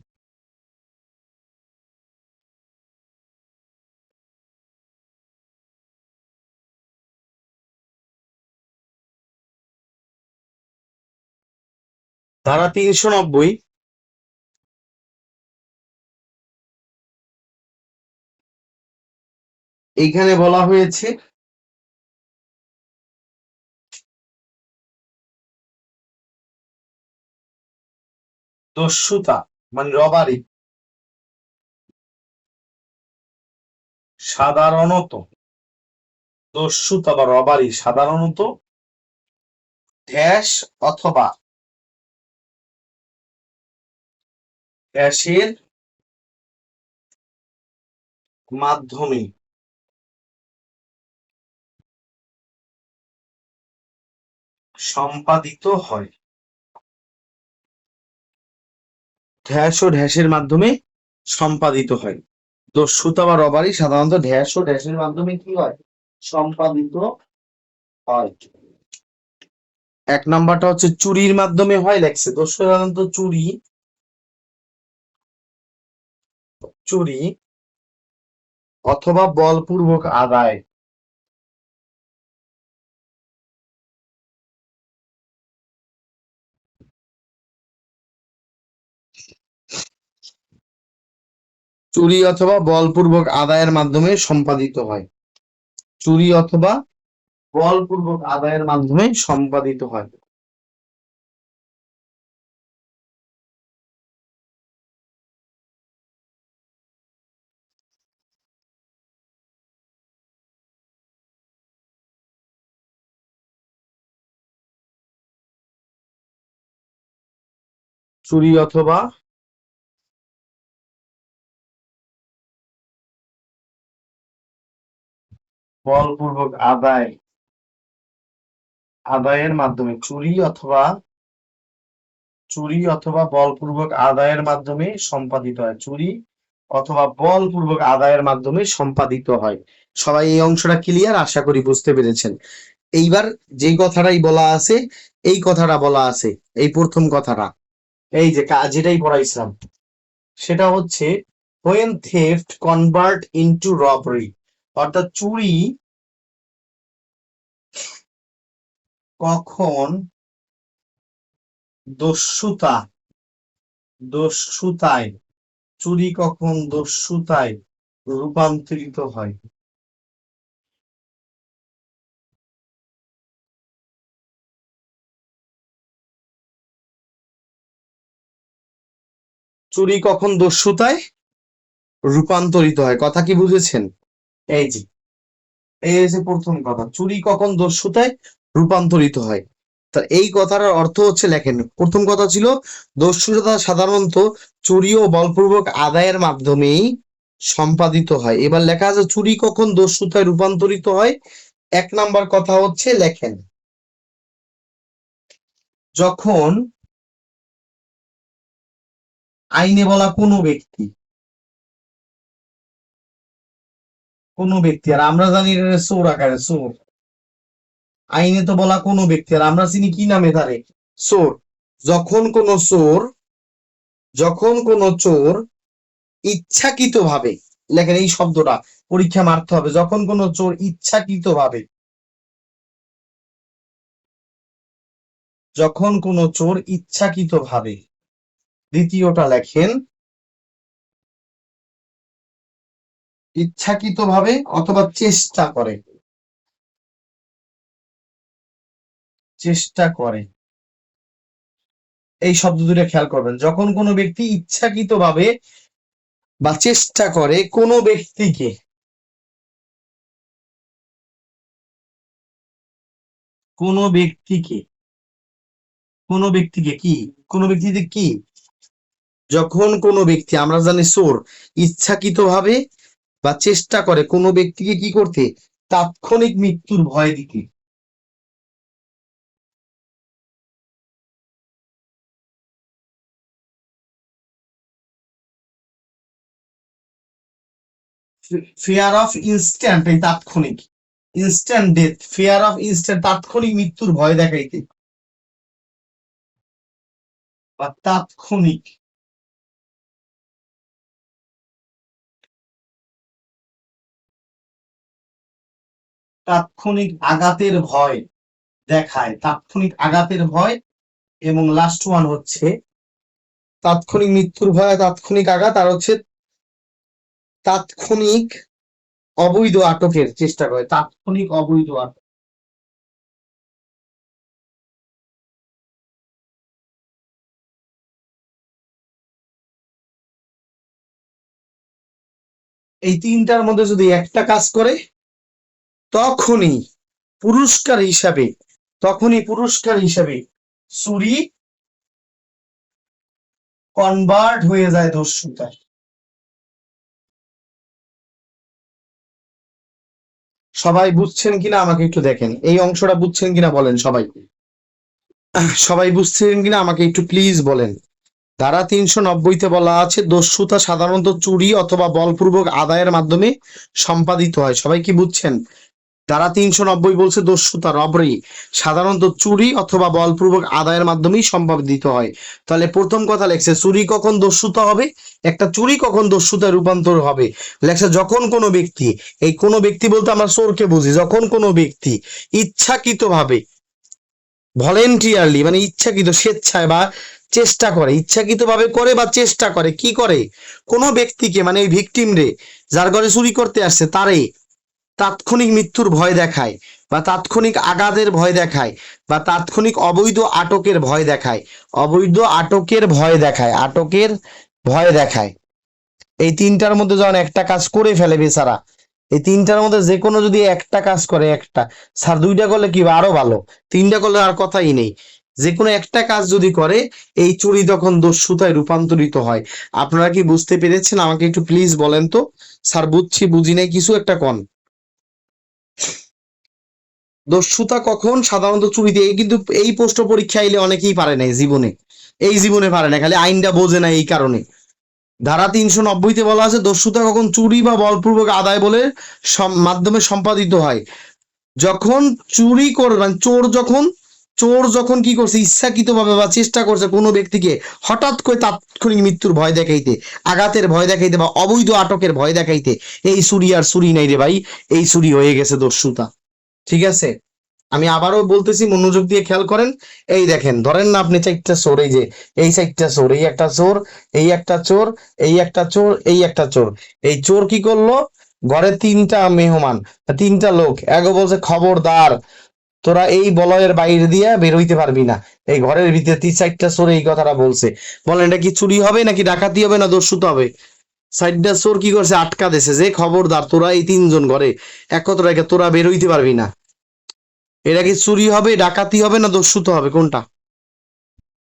A: ধারা 390, এইখানে বলা হয়েছে দস্যুতা মানে রবারি সাধারণত, দস্যুতা বা রবারি সাধারণত ড্যাশ অথবা ড্যাশের মাধ্যমে সম্পাদিত হয়। ড্যাশ ও ড্যাশের মাধ্যমে সম্পাদিত হয়। দস্যুতা বা রবারি সাধারণত ড্যাশ ও ড্যাশের মাধ্যমে কি হয়? সম্পাদিত হয়। 1 নাম্বারটা হচ্ছে চুরির মাধ্যমে হয়, লেখছে দস্যু সাধারণত চুরি চুরি অথবা বলপূর্বক আদায়। চুরি অথবা বলপূর্বক আদায়ের মাধ্যমে সম্পাদিত হয়। চুরি অথবা বলপূর্বক আদায়ের মাধ্যমে সম্পাদিত হয়। চুরি অথবা বলপূর্বক আদায়ের মাধ্যমে চুরি অথবা বলপূর্বক আদায়ের মাধ্যমে সম্পাদিত হয়। চুরি অথবা বলপূর্বক আদায়ের মাধ্যমে সম্পাদিত হয়। সবাই এই অংশটা ক্লিয়ার, আশা করি বুঝতে পেরেছেন। এইবার যেই কথাটাই বলা আছে, এই কথাটা বলা আছে, এই প্রথম কথাটা, এই যে যেটাই পড়াইছিলাম, সেটা হচ্ছে when theft convert into robbery, অর্থাৎ চুরি কখন দস্যুতা দস্যুতায় চুরি কখন দস্যুতায় রূপান্তরিত হয়। চুরি কখন দস্যুতায় রূপান্তরিত হয়, কথা কি বুঝেছেন? এই যে এই যে প্রথম কথা, চুরি কখন দস্যুতায় রূপান্তরিত হয়। তা এই কথাটার অর্থ হচ্ছে, লেখেন, প্রথম কথা ছিল দস্যুতা সাধারণত চুরি ও বলপূর্বক আদায়ের মাধ্যমেই সম্পাদিত হয়। এবার লেখা আছে চুরি কখন দস্যুতায় রূপান্তরিত হয়। 1 নাম্বার কথা হচ্ছে, লেখেন, যখন আইনে বলা কোনো ব্যক্তি, আর আমরা জানি এটা চোর আকারে চোর, আইনে তো বলা কোনো ব্যক্তি, আর আমরা চিনি কি নামে তারে? চোর। যখন কোনো চোর যখন কোনো চোর ইচ্ছাকৃতভাবে, লেখেন এই শব্দটা পরীক্ষা মারতে হবে, যখন কোনো চোর ইচ্ছাকৃতভাবে, যখন কোনো চোর ইচ্ছাকৃতভাবে, দ্বিতীয়টা লেখেন, ইচ্ছাকৃতভাবে অথবা চেষ্টা করে এই শব্দ দুটো খেয়াল করবেন। যখন কোনো ব্যক্তি ইচ্ছাকৃতভাবে বা চেষ্টা করে কোনো ব্যক্তিকে কোনো ব্যক্তিকে কোনো ব্যক্তিকে কি কোনো ব্যক্তিকে কি যখন কোনো ব্যক্তি, আমরা জানি চোর, ইচ্ছাকৃতভাবে বা চেষ্টা করে কোনো ব্যক্তিকে কি করতে, তাৎক্ষণিক মৃত্যুর ভয় দিতে। ফিয়ার অফ ইনস্ট্যান্ট, এই তাৎক্ষণিক, instant death, fear of instant, তাৎক্ষণিক মৃত্যুর ভয় দেখাইতে বা তাৎক্ষণিক তাৎক্ষণিক আঘাতের ভয় দেখায়, তাৎক্ষণিক আঘাতের ভয়। এবং লাস্ট ওয়ান হচ্ছে তাৎক্ষণিক মৃত্যুর ভয়, তাৎক্ষণিক আঘাত, আর হচ্ছে তাৎক্ষণিক অবৈধ আটকের চেষ্টা করে, তাৎক্ষণিক অবৈধ আটক। এই তিনটার মধ্যে যদি একটা কাজ করে তখনই পুরস্কার হিসাবে, চুরি কনভার্ট হয়ে যায় দস্যুতায়। সবাই বুঝছেন কিনা আমাকে একটু দেখেন, এই অংশটা বুঝছেন কিনা বলেন সবাই, সবাই বুঝছেন কিনা আমাকে একটু প্লিজ বলেন। ধারা 390-তে বলা আছে দস্যুতা সাধারণত চুরি অথবা বলপূর্বক আদায়ের মাধ্যমে সম্পাদিত হয়। সবাই কি বুঝছেন? ধারা 390 বলছে দস্যুতা, রবরি সাধারণত চুরি অথবা বলপূর্বক আদায়ের মাধ্যমেই সম্পাদিত হয়। তাহলে প্রথম কথা লেখছে চুরি কখন দস্যুতা হবে, একটা চুরি কখন দস্যুতায় রূপান্তর হবে, লেখছে যখন কোনো ব্যক্তি, এই কোনো ব্যক্তি বলতে আমরা চোরকে বুঝি, যখন কোনো ব্যক্তি ইচ্ছাকৃতভাবে, ভলেন্টিয়ারলি মানে ইচ্ছাকৃত, স্বেচ্ছায় বা চেষ্টা করে, ইচ্ছাকৃতভাবে করে বা চেষ্টা করে, কি করে, কোনো ব্যক্তিকে মানে এই ভিকটিম রে, যার ঘরে চুরি করতে আসছে তারে তাৎক্ষণিক মৃত্যুর ভয় দেখায় বা তাৎক্ষণিক আঘাতের ভয় দেখায় বা তাৎক্ষণিক অবৈধ আটকের ভয় দেখায়, অবৈধ আটকের ভয় দেখায়, আটকের ভয় দেখায়। এই তিনটার মধ্যে যখন একটা কাজ করে ফেলে বেচারা, এই তিনটার মধ্যে যে কোনো যদি একটা কাজ করে, একটা, স্যার দুইটা করলে কি আরো ভালো, তিনটা করলে আর কথাই নেই, যে কোনো একটা কাজ যদি করে এই চুরি তখন দস্যুতায় রূপান্তরিত হয়। আপনারা কি বুঝতে পেরেছেন? আমাকে একটু প্লিজ বলেন তো, স্যার বুঝছি বুঝি নাই কিছু একটা কন। দস্যুতা কখন সাধারণত চুরিতে, এই কিন্তু এই প্রশ্ন পরীক্ষা আইলে অনেকেই পারে নাই জীবনে, এই জীবনে পারে না, খালি আইনটা বোঝে না এই কারণে। ধারা 390-তে বলা আছে দস্যুতা কখন চুরি বা বলপূর্বক আদায় বলে মাধ্যমে সম্পাদিত হয়, যখন চুরি করবেন, চোর যখন কি করছে, ইচ্ছাকৃতভাবে বা চেষ্টা করছে কোনো ব্যক্তিকে হঠাৎ করে তাৎক্ষণিক মৃত্যুর ভয় দেখাইতে, আঘাতের ভয় দেখাইতে বা অবৈধ আটকের ভয় দেখাইতে। এই চুরি আর চুরি নাই রে ভাই, এই চুরি হয়ে গেছে দস্যুতা। ঠিক আছে, আমি আবারও বলতেছি, মনোযোগ দিয়ে খেয়াল করেন। এই দেখেন, ধরেন না আপনি চারটা চোর, এই যে এই চারটা চোর, এই একটা চোর, এই একটা চোর, এই একটা চোর, এই একটা চোর। এই চোর কি করলো, ঘরে তিনটা মেহমান, তিনটা লোক, এগো বলছে খবরদার তোরা এই বলয়ের বাইরে দিয়ে বের হইতে পারবি না, এই ঘরের ভিতরে তিন চারটা চোর এই কথাটা বলছে। বলেন এটা কি চুরি হবে নাকি ডাকাতি হবে না দস্যুতা হবে? চারটা চোর কি করছে, আটকা দিছে যে খবরদার তোরা এই তিনজন ঘরে একত্র রেখে তোরা বের হইতে পারবি না। এটা কি চুরি হবে, ডাকাতি হবে না দস্যুতা হবে, কোনটা?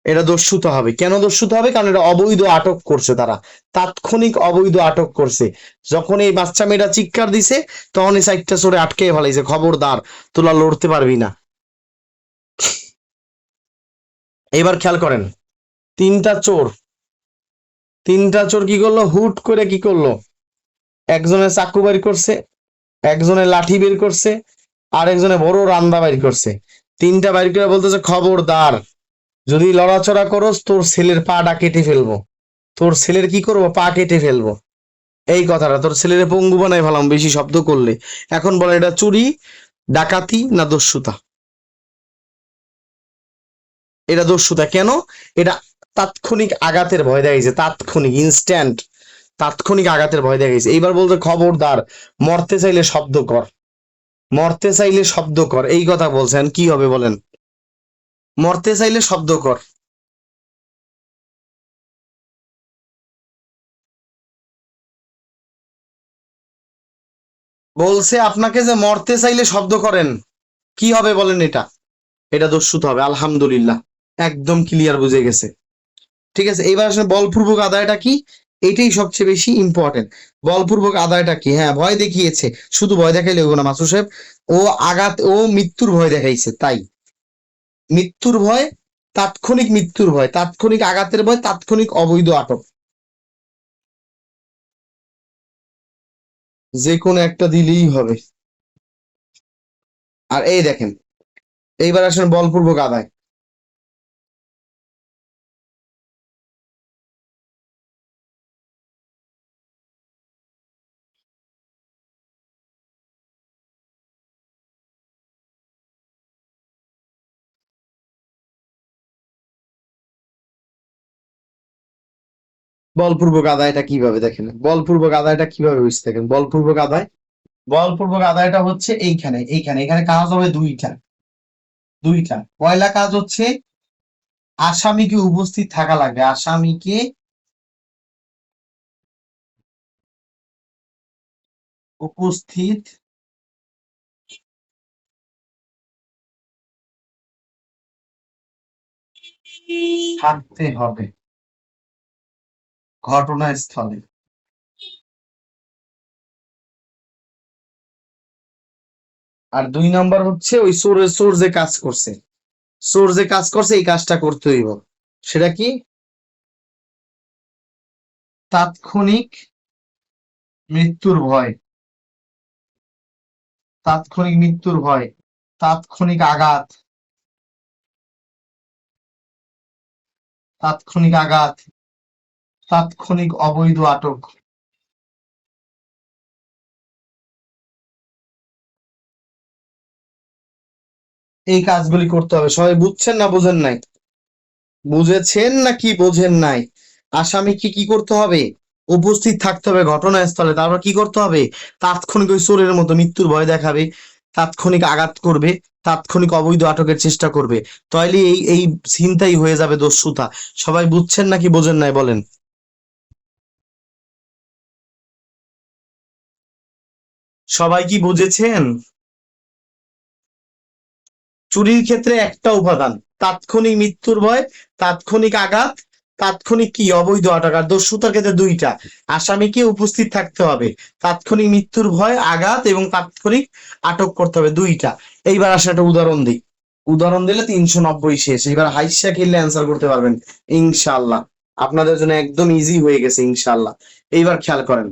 A: এটা দস্যুতা হবে। কেন দস্যুতা হবে? কারণ এটা অবৈধ আটক করছে, তারা তাৎক্ষণিক অবৈধ আটক করছে। যখন এই বাচ্চা মেয়েটা চিৎকার দিছে তখন এই চারটা চোরে আটকে ফেলাইছে, খবরদার তোরা লড়তে পারবি না। এবার খেয়াল করেন, তিনটা চোর, তিনটা চোর কি করলো, হুট করে কি করলো, একজনের চাকু বের করছে, একজনের লাঠি বের করছে, আর একজনে বড় রান্দা বের করছে। তিনটা বাইর করে বলতেছে খবরদার যদি লড়াচড়া করস তোর ছেলের পাটা কেটে ফেলবো, তোর ছেলের কি করবো, পা কেটে ফেলবো। এই কথাটা, তোর ছেলের পঙ্গু বানাই ফেলাম বেশি শব্দ করলে। এখন বলে এটা চুরি, ডাকাতি না দস্যুতা? এটা দস্যুতা। কেন? এটা তাৎক্ষণিক আঘাতের ভয় দেখাইছে, তাৎক্ষণিক ইনস্ট্যান্ট, তাৎক্ষণিক আঘাতের ভয় দেখাইছে। এইবার বলতে খবরদার মরতে চাইলে শব্দ কর, মরতে চাইলে শব্দ কর, এই কথা বলছেন, কি হবে বলেন? মরতে চাইলে শব্দ কর। বলছে আপনাকে যে মরতে চাইলে শব্দ করেন, কি হবে বলেন? এটা এটা দস্যুত হবে। আলহামদুলিল্লাহ, একদম ক্লিয়ার বুঝে গেছে। ঠিক আছে, এইবার আসলে বলপূর্বক আদায়টা কি, এটাই সবচেয়ে বেশি ইম্পর্টেন্ট। বলপূর্বক আদায়টা কি? হ্যাঁ, ভয় দেখিয়েছে। শুধু ভয় দেখাইলে হইব না মাসুদ সাহেব, ও আঘাত, ও মৃত্যুর ভয় দেখাইছে, তাই মৃত্যুর ভয়, তাৎক্ষণিক মৃত্যুর ভয়, তাৎক্ষণিক আঘাতের ভয়, তাৎক্ষণিক অবৈধ আটক, যে কোনো একটা দিলেই হবে। আর এই দেখেন, এইবার আসলে বলপূর্বক আদায়। বলপূর্বক আদায়টা কিভাবে দেখেন, বলপূর্বক আদায়টা কিভাবে হয়েছে দেখেন। বলপূর্বক আদায়, বলপূর্বক আদায়টা হচ্ছে এইখানে, এইখানে এখানে কাজ হবে দুইটা। দুইটা পয়লা কাজ হচ্ছে আসামিকে উপস্থিত থাকা লাগবে, আসামিকে উপস্থিত থাকতে হবে ঘটনাস্থলে। আর দুই নম্বর হচ্ছে ওই সোর যে কাজ করছে, সোর যে কাজ করছে এই কাজটা করতে হইব। সেটা কি? তাৎক্ষণিক মৃত্যুর ভয়, তাৎক্ষণিক মৃত্যুর ভয়, তাৎক্ষণিক আঘাত, তাৎক্ষণিক আঘাত, তাৎক্ষণিক অবৈধ আটক। এই কাজগুলি করতে হবে। সবাই বুঝছেন না বুঝেন নাই? বুঝেছেন নাকি বোঝেন নাই? আসামিকে কি করতে হবে? উপস্থিত থাকতে হবে ঘটনাস্থলে। তারপর কি করতে হবে? তাৎক্ষণিক ওই চোরের মতো মৃত্যুর ভয় দেখাবে, তাৎক্ষণিক আঘাত করবে, তাৎক্ষণিক অবৈধ আটকের চেষ্টা করবে। তাইলে এই চিন্তাই হয়ে যাবে দস্যুতা। সবাই বুঝছেন নাকি বোঝেন নাই বলেন? সবাই কি বুঝেছেন? চুরির ক্ষেত্রে একটা উপাদান, তাৎক্ষণিক মৃত্যুর ভয়, তাৎক্ষণিক আঘাত, তাৎক্ষণিক কি অবৈধ আটক। আর দস্যুতার ক্ষেত্রে দুইটা, আসামিকে উপস্থিত থাকতে হবে, তাৎক্ষণিক মৃত্যুর ভয়, আঘাত এবং তাৎক্ষণিক আটক করতে হবে, দুইটা। এইবার আসলে একটা উদাহরণ দিই। উদাহরণ দিলে 390 শেষ। এবার হাইসা খেললে অ্যান্সার করতে পারবেন ইনশাল্লাহ। আপনাদের জন্য একদম ইজি হয়ে গেছে ইনশাল্লাহ। এইবার খেয়াল করেন,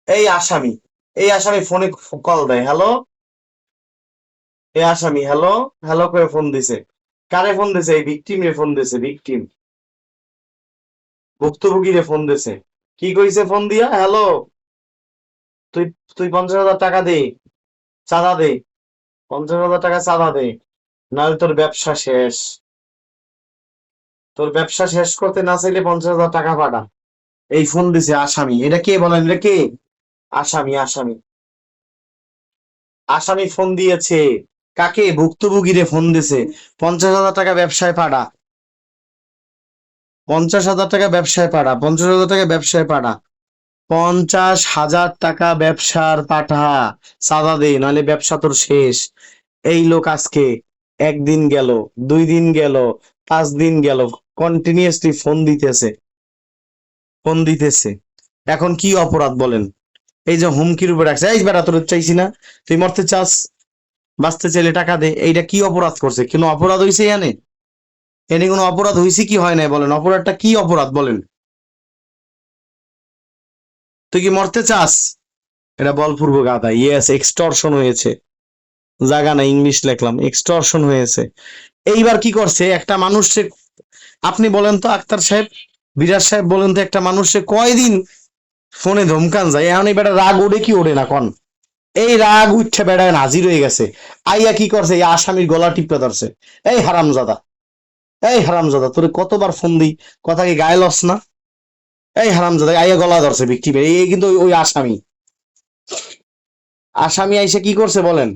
A: এই আসামি, এই আসামি ফোনে কল দেয়, হ্যালো। এই আসামি হ্যালো হ্যালো করে ফোন দিছে। কারে ফোন দিছে? এই ভিকটিম রে ফোন দিছে, ভিকটিম, ভুক্তভোগী রে ফোন দিছে। কি কইছে ফোন দিয়া? হ্যালো, তুই তুই 50,000 টাকা দে, চাঁদা দে, 50,000 টাকা চাঁদা দে, নাহলে তোর ব্যবসা শেষ। তোর ব্যবসা শেষ করতে না চাইলে 50,000 টাকা পাঠা। এই ফোন দিছে আসামি। এটা কে বলেন? এটা কে? আসামি, আসামি, আসামি ফোন দিয়েছে কাকে? ভুক্তভোগী রে ফোন দিছে, 50,000 টাকা ব্যবসায় পাঠা, 50,000 টাকা ব্যবসায় পাঠা, 50,000 টাকা ব্যবসায় পাঠা, 50,000 টাকা ব্যবসার পাঠা, চাঁদা দে, নাহলে ব্যবসা তোর শেষ। এই লোক আজকে একদিন গেল, 2 দিন গেল, 5 দিন গেল, কন্টিনিউয়াসলি ফোন দিতেছে, ফোন দিতেছে। এখন কি অপরাধ বলেন? এই যে হুমকির উপর রাখছে, এই বেটা তোর চাইছি না, তুই মরতে চাস, বাঁচতে চাইলে টাকা দে, এইটা কি অপরাধ করছে? কোনো অপরাধ হয়েছে এনে? এনে কোনো অপরাধ হয়েছে কি হয় নাই বলেন? অপরাধটা কি অপরাধ বলেন? তুই কি মরতে চাস? এটা বলপূর্বক আদায়। ইয়েস, এক্সটর্শন হয়েছে। জায়গা না, ইংলিশ লিখলাম, এক্সটর্শন হয়েছে। এইবার কি করছে একটা মানুষে? আপনি বলেন তো আক্তার সাহেব, বিরাজ সাহেব, বলেন তো একটা মানুষে কয়দিন ফোনে ধমকান যায়? এখন এই বেটা রাগ ওঠে কি ওঠে না কন? এই রাগ উঠছে, বেড়ায় হাজির হয়ে গেছে। আইয়া কি করছে? এই আসামির গলা টিপে ধরছে। এই হারামজাদা, এই হারামজাদা, তোরে কতবার ফোন দিই, কথা কি গায়ে লস না? এই হারামজাদা, আইয়া গলা ধরছে ভিক্টিমের। এই কিন্তু ওই আসামি, আসামি আইসা কি করছে বলেন?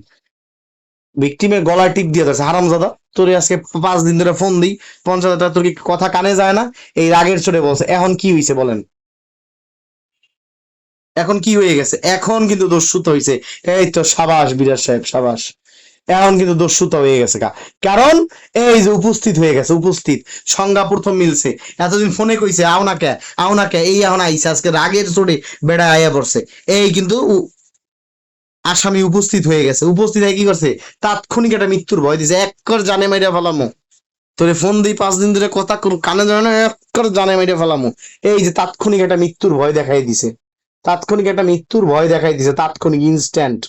A: ভিকটিমের গলায় টিপ দিয়ে দিচ্ছে। হারামজাদা, তোরে আজকে 5 দিন ধরে ফোন দিই, 50,000 টাকা, তোর কি কথা কানে যায় না? এই রাগের চড়ে বলছে। এখন কি হয়েছে বলেন? এখন কি হয়ে গেছে, এখন কিন্তু দস্যুতা হয়েছে। এই তো সাবাস বিরাট সাহেব, সাবাস। এখন কিন্তু দস্যুতা হয়ে গেছে কারণ এই যে উপস্থিত হয়ে গেছে, উপস্থিত সংজ্ঞা প্রথম মিলছে। এতদিন ফোনে কইছে আও না কে, আও না কে, এই এখন আইছে, আজকে রাগের চোটে বেড়া আয়া পড়ছে। এই কিন্তু আসামি উপস্থিত হয়ে গেছে, উপস্থিত হয়ে কি করছে, তাৎক্ষণিক একটা মৃত্যুর ভয় দিছে, একর জানে মাইরা ফেলামো, তোরে ফোন দিই 5 দিন ধরে কথা কানে যায় না, একর জানে মাইরা ফেলামো। এই যে তাৎক্ষণিক একটা মৃত্যুর ভয় দেখাই দিছে, তাৎক্ষণিক একটা মৃত্যুর ভয় দেখাই দিছে, তাৎক্ষণিক, ইনস্ট্যান্ট,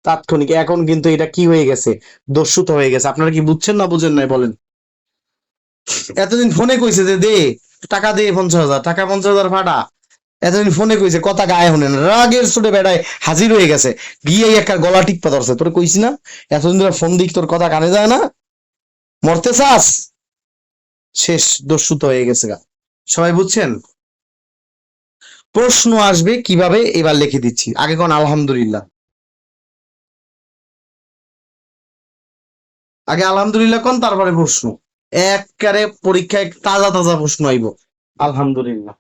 A: তাৎক্ষণিক। এখন কিন্তু এটা কি হয়ে গেছে, দস্যুতা হয়ে গেছে। আপনারা কি বুঝছেন না বুঝেন নাই বলেন? এতদিন ফোনে কইছে যে দে টাকা, দে 50,000 টাকা, 50,000 ফাটা। এতদিন ফোনে কইছে কথা গায়ে হনে না, রাগের চোটে বেড়ায় হাজির হয়ে গেছে, গিয়ে একটা গলা টিপ্পা ধরছে। তোরে কইছি না এতদিন ধরে ফোন দিক, তোর কথা কানে যায় না, মরতে চাস, শেষ, দস্যুতা হয়ে গেছে গা। সবাই বুঝছেন? প্রশ্ন আসবে কিভাবে এবার লিখে দিচ্ছি, আগে কোন আলহামদুলিল্লাহ, আগে আলহামদুলিল্লাহ কোন, তারপরে প্রশ্ন। একবারে পরীক্ষায় তাজা তাজা প্রশ্ন আইব। আলহামদুলিল্লাহ।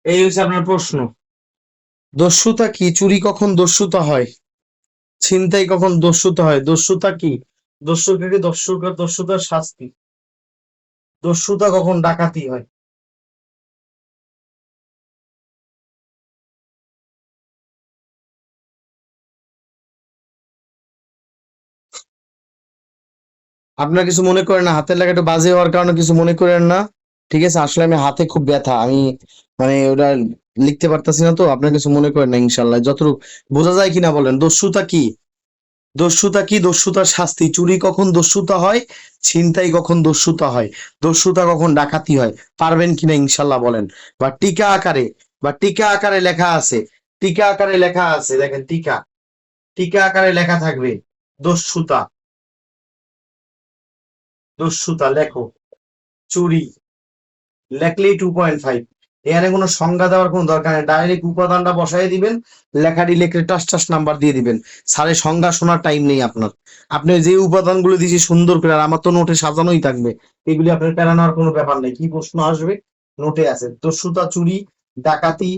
A: এই হচ্ছে আপনার প্রশ্ন। দস্যুতা কি, চুরি কখন দস্যুতা হয়, ছিনতাই কখন দস্যুতা হয়, দস্যুতা কি, দস্যুকে দস্যুতার শাস্তি, দস্যুতা কখন ডাকাতি হয়। আপনারা কিছু মনে করেন না, হাতের লেখা একটু বাজে হওয়ার কারণে কিছু মনে করেন না। ঠিক আছে, আসলে আমি হাতে খুব ব্যথা, আমি মানে ওটা লিখতে পারতাছি না, তো আপনারা কিছু মনে করেন না, ইনশাল্লাহ যতটুকু বোঝা যায় কিনা বলেন। দস্যুতা কি, দস্যুতা কি, দস্যুতার শাস্তি, চুরি কখন দস্যুতা হয়, ছিনতাই কখন দস্যুতা হয়, দস্যুতা কখন ডাকাতি হয়, পারবেন কিনা ইনশাল্লাহ বলেন। বা টিকা আকারে, বা টিকা আকারে লেখা আছে, টিকা আকারে লেখা আছে, দেখেন টিকা, টিকা আকারে লেখা থাকবে দস্যুতা, দস্যুতা লেখো, চুরি লেখলেই 2.5। এখানে কোনো সংজ্ঞা দেওয়ার কোনো দরকার নেই, ডাইরেক্ট উপাদানটা বসাই দিবেন, লেখাটি লিখে টাস টাস নাম্বার দিয়ে দিবেন। স্যারের সংজ্ঞা শোনার টাইম নেই আপনার, আপনি যে উপাদানগুলো দিয়েছি সুন্দর করে, আর আমার তো নোটে সাজানোই থাকবে, এগুলি আপনার প্যারা নেওয়ার কোনো ব্যাপার নেই। কি প্রশ্ন আসবে নোটে আছে, দস্যুতা, চুরি, ডাকাতি,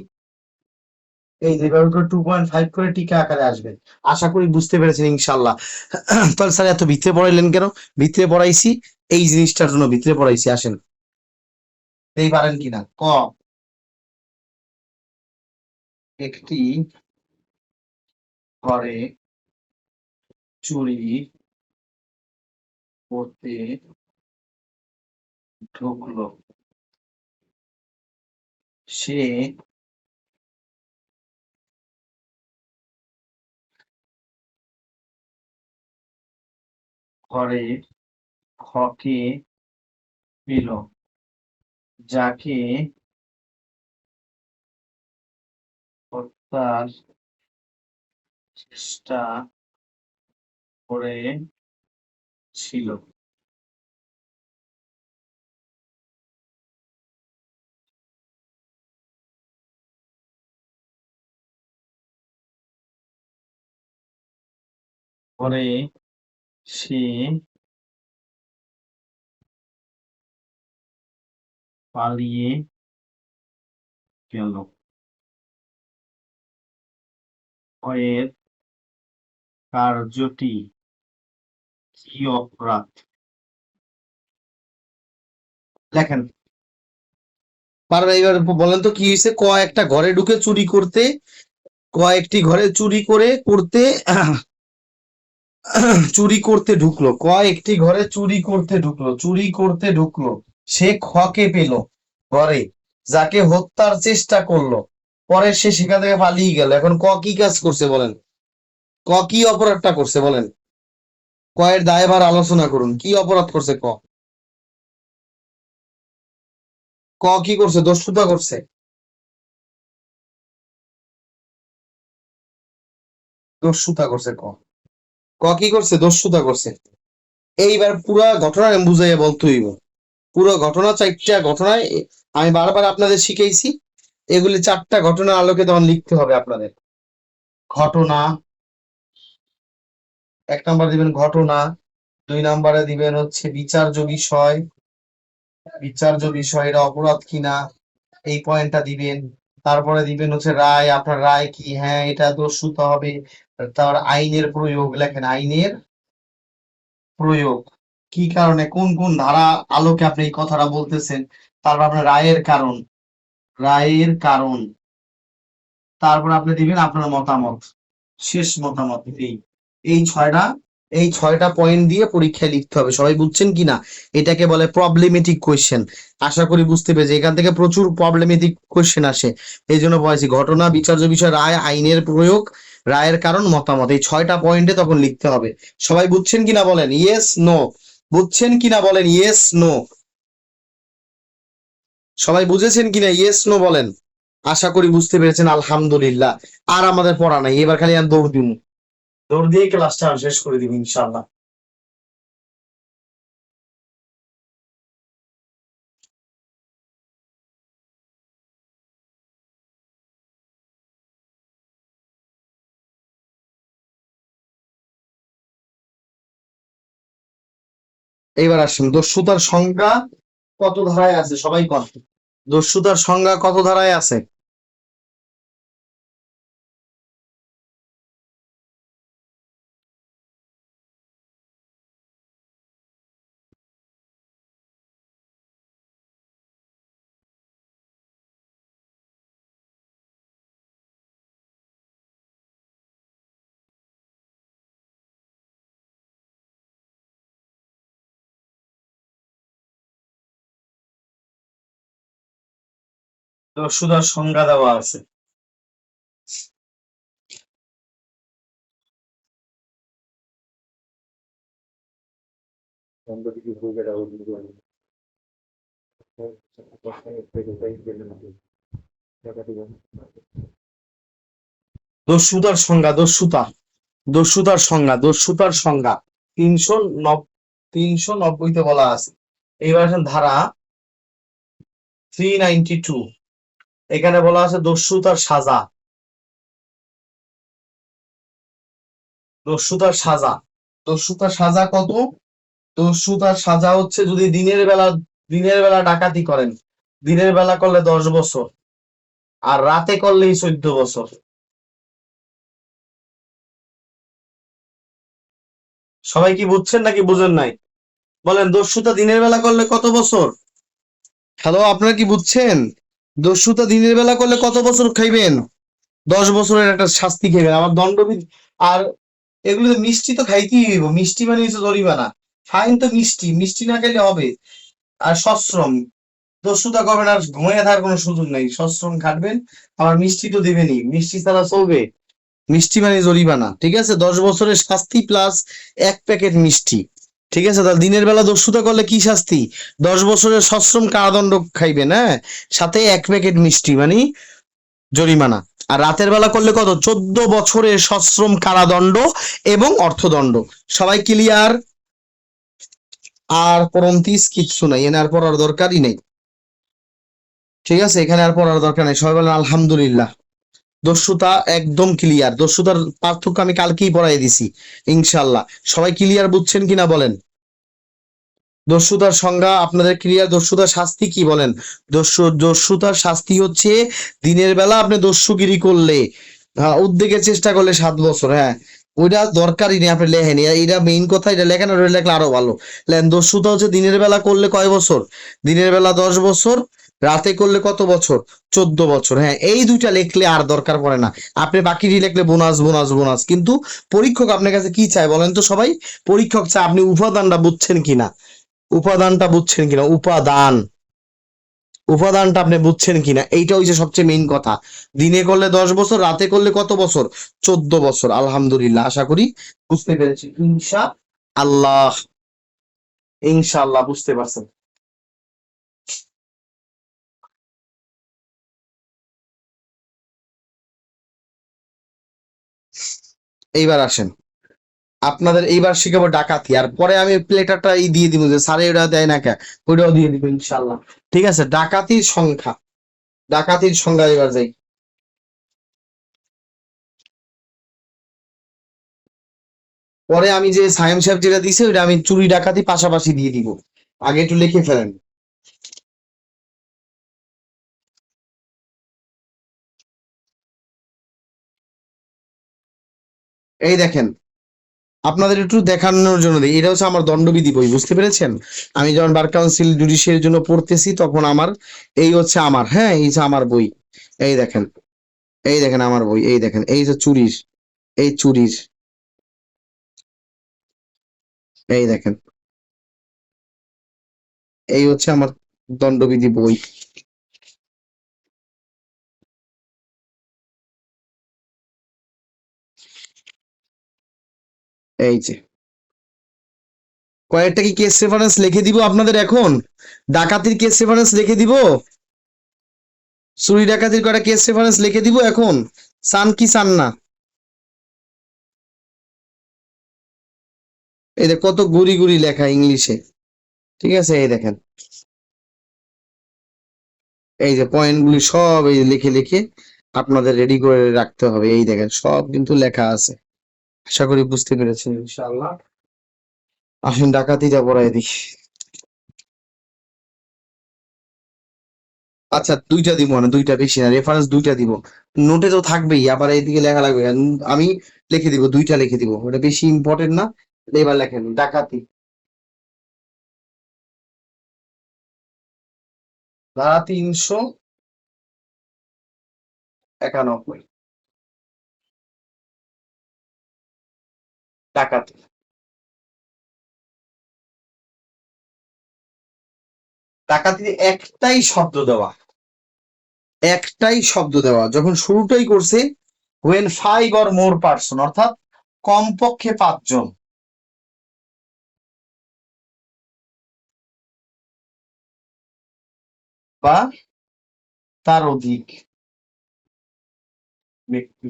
A: এই যেভাবে করে 2.5 করে টিকা আকারে আসবে। আশা করি বুঝতে পেরেছেন ইনশাল্লাহ। তাহলে স্যার এত ভিতরে পড়াইলেন কেন? ভিতরে পড়াইছি এই জিনিসটার জন্য, ভিতরে পড়াইছি, আসেন এই পারেন কিনা। ক, একটি ঘরে চুরি করতে ঢুকলো, সে ঘরে খকে পেল, যাকে হত্যার চেষ্টা করেছিল। পরে সে পালিয়ে গেল। এর কার্যটি কি অপরাধ, লেখেন। পারবে এবার বলেন তো কি হয়েছে, একটা ঘরে ঢুকে চুরি করতে, কয়েকটি ঘরে চুরি করে করতে চুরি করতে ঢুকলো, কয়েকটি ঘরে চুরি করতে ঢুকলো, চুরি করতে ঢুকলো, সে খকে পেল ঘরে, যাকে হত্যার চেষ্টা করলো, পরে সে সেখান থেকে পালিয়ে গেল। এখন ক কি কাজ করছে বলেন? ক কি অপরাধটা করছে বলেন? ক এর দায়ভার আলোচনা করুন, কি অপরাধ করছে ক? ক কি করছে? দস্যুতা করছে। দস্যুতা করছে ক। ক কি করছে? দস্যুতা করছে। এইবার পুরা ঘটনা আমি বুঝাইয়া বলতে হইব। পুরো ঘটনা, 4টা ঘটনায় আমি বারবার আপনাদের শিখাইছি। এগুলি 4টা ঘটনার আলোকে তখন লিখতে হবে আপনাদের। ঘটনা, 1 নাম্বার দিবেন ঘটনা, 2 নাম্বারে দিবেন হচ্ছে বিচার্য বিষয়। বিচার্য বিষয়, এটা অপরাধ কিনা এই পয়েন্টটা দিবেন। তারপরে দিবেন হচ্ছে রায়, আপনার রায় কি, হ্যাঁ এটা দস্যুতা হবে। তারপর আইনের প্রয়োগ লেখেন, আইনের প্রয়োগ কি কারণে, কোন কোন ধারা আলোকে আপনি এই কথাটা বলতেছেন। তারপর আপনার রায়ের কারণ, রায়ের কারণ। তারপর আপনি দিবেন আপনার মতামত, শেষ মতামত। এই ছয়টা, এই 6টা পয়েন্ট দিয়ে পরীক্ষায় লিখতে হবে। সবাই বুঝছেন কিনা? এটাকে বলে প্রবলেমেটিক কোয়েশ্চেন। আশা করি বুঝতে পেরেছি, এখান থেকে প্রচুর প্রবলেমেটিক কোয়েশ্চেন আসে। এই জন্য বলেছি ঘটনা, বিচার্য বিষয়, রায়, আইনের প্রয়োগ, রায়ের কারণ, মতামত, এই 6টা পয়েন্টে তখন লিখতে হবে। সবাই বুঝছেন কিনা বলেন ইয়েস নো? বুঝছেন কিনা বলেন ইয়েস নো? সবাই বুঝেছেন কিনা ইয়েস নো বলেন? আশা করি বুঝতে পেরেছেন, আলহামদুলিল্লাহ। আর আমাদের পড়া নাই, এবার খালি আর দৌড় দিব, দৌড় দিয়ে ক্লাসটা শেষ করে দিব ইনশাআল্লাহ। এইবার আসেন, দস্যুতার সংজ্ঞা কত ধারায় আছে সবাই কন। দস্যুতার সংজ্ঞা কত ধারায় আছে? দস্যুতার সংজ্ঞা দেওয়া আছে। দস্যুতার সংজ্ঞা, দস্যুতার সংজ্ঞা, দস্যুতার সংজ্ঞা 390তে বলা আছে। এইবার আসেন ধারা 392, এখানে বলা আছে দস্যুতার সাজা। দস্যুতার সাজা, দস্যুতার সাজা কত? দস্যুতার সাজা হচ্ছে যদি দিনের বেলা ডাকাতি করেন, দিনের বেলা করলে 10 বছর, আর রাতে করলেই 14 বছর। সবাই কি বুঝছেন নাকি বুঝেন নাই? বলেন দস্যুতা দিনের বেলা করলে কত বছর? হ্যালো, আপনারা কি বুঝছেন? দস্যুতা দিনের বেলা করলে কত বছর খাইবেন? 10 বছরের একটা শাস্তি খাইবেন, আবার দণ্ডবিধি। আর এগুলো তো মিষ্টি তো খাইতেই হইব, মিষ্টি মানে হচ্ছে জরিমানা। ফাইন তো মিষ্টি, মিষ্টি না খাইলে হবে। আর সশ্রম, দস্যুতা করবেন আর ঘুমিয়ে থাকার কোনো সুযোগ নাই, সশ্রম খাটবেন। আবার মিষ্টি তো দিবেনই, মিষ্টি ছাড়া চলবে? মিষ্টি মানে জরিমানা, ঠিক আছে? 10 বছরের শাস্তি প্লাস 1 প্যাকেট মিষ্টি। ঠিক আছে, তাহলে দিনের বেলা দস্যুতা করলে কি শাস্তি? 10 বছরের সশ্রম কারাদণ্ড খাইবেন, হ্যাঁ, সাথে 1 প্যাকেট মিষ্টি মানে জরিমানা। আর রাতের বেলা করলে কত? 14 বছরের সশ্রম কারাদণ্ড এবং অর্থদণ্ড। সবাই ক্লিয়ার? আর পরন্তিস কিচ্ছু নাই, এনে আর পড়ার দরকারই নেই। ঠিক আছে, এখানে আর পড়ার দরকার নেই। সবাই বলেন আলহামদুলিল্লাহ। দস্যুতা একদম ক্লিয়ার, দস্যুতার পার্থক্য আমি কালকেই পড়াই দিছি ইনশাল্লাহ। সবাই ক্লিয়ার বুঝছেন কিনা বলেন? দস্যুতার সংজ্ঞা আপনাদের ক্লিয়ার? দস্যুতার শাস্তি কি বলেন? দস্যুতার শাস্তি হচ্ছে দিনের বেলা আপনি দস্যুগিরি করলে, উদ্যোগের চেষ্টা করলে 7 বছর, হ্যাঁ ওইটা দরকারই নেই, আপনি লেখেন, এটা মেইন কথা, এটা লেখেন, আর ওটা লেখলে আরো ভালো। লেখেন দস্যুতা হচ্ছে দিনের বেলা করলে কয় বছর? দিনের বেলা 10 বছর, রাতে করলে কত বছর? 14 বছর। হ্যাঁ, এই দুইটা লিখলে আর দরকার পড়ে না। আপনি বাকিটি লিখলে বোনাস বোনাস বোনাস, কিন্তু পরীক্ষক আপনার কাছে কি চায় বলেন তো সবাই? পরীক্ষক চায় আপনি উপাদানটা বুঝছেন কিনা, উপাদানটা বুঝছেন কিনা, উপাদান। উপাদানটা আপনি বুঝছেন কিনা, এইটা হচ্ছে সবচেয়ে মেইন কথা। দিনে করলে 10 বছর, রাতে করলে কত বছর? 14 বছর। আলহামদুলিল্লাহ, আশা করি বুঝতে পেরেছি আল্লাহ। ইনশাআল্লাহ বুঝতে পারছেন। এইবার আসেন, আপনাদের এইবার শিখাবো ডাকাতি, আর পরে আমি প্লেটারটা দিয়ে দিব যে স্যারে ওটা দেয় না কে, ওইটাও দিয়ে দিব ইনশাআল্লাহ। ঠিক আছে, ডাকাতির সংখ্যা, ডাকাতির সংখ্যা এবার যাই। পরে আমি যে সায়েম সাহেব যেটা দিছে ওইটা আমি চুরি ডাকাতি পাশাপাশি দিয়ে দিব, আগে একটু লিখে ফেলেন। এই দেখেন, আপনাদের একটু দেখানোর জন্য দিই, এটা হচ্ছে আমার দণ্ডবিধি বই, বুঝতে পেরেছেন? আমি যখন বার কাউন্সিল জুডিশিয়ারির জন্য পড়তেছি তখন আমার এই হচ্ছে আমার, হ্যাঁ এই যে আমার বই, এই দেখেন, এই দেখেন আমার বই, এই দেখেন, এই যে চুরির, এই চুরির, এই দেখেন, এই হচ্ছে আমার দণ্ডবিধি বই। এই যে কয়েকটা কি কেস রেফারেন্স লিখে দিব আপনাদের এখন? ডাকাতির কেস রেফারেন্স লিখে দিব, চুরি ডাকাতির কয়টা কেস রেফারেন্স লিখে দিব এখন, চান কি চান না? এই যে কত গুড়ি গুড়ি লেখা ইংলিশে, ঠিক আছে, এই দেখেন, এই যে পয়েন্ট গুলি সব এই লিখে লিখে আপনাদের রেডি করে রাখতে হবে, এই দেখেন সব কিন্তু লেখা আছে। আশা করি বুঝতে পেরেছেন ইনশাআল্লাহ। আসেন ডাকাতিটা পড়াই দিই। আচ্ছা দুইটা দিব, মানে দুইটা, বেশি না, রেফারেন্স দুইটা দিব, নোটে তো থাকবেই, আবার এইদিকে লেখা লাগবে, আমি লিখে দিব, দুইটা লিখে দিব, ওটা বেশি ইম্পর্টেন্ট না। এবার লেখেন ডাকাতি, ধারা 391, ডাকাতি। ডাকাতিতে একটাই শব্দ দেওয়া, একটাই শব্দ দেওয়া, যখন শুরুটাই করছে when 5 or more person, অর্থাৎ কমপক্ষে 5 জন বা তার অধিক ব্যক্তি,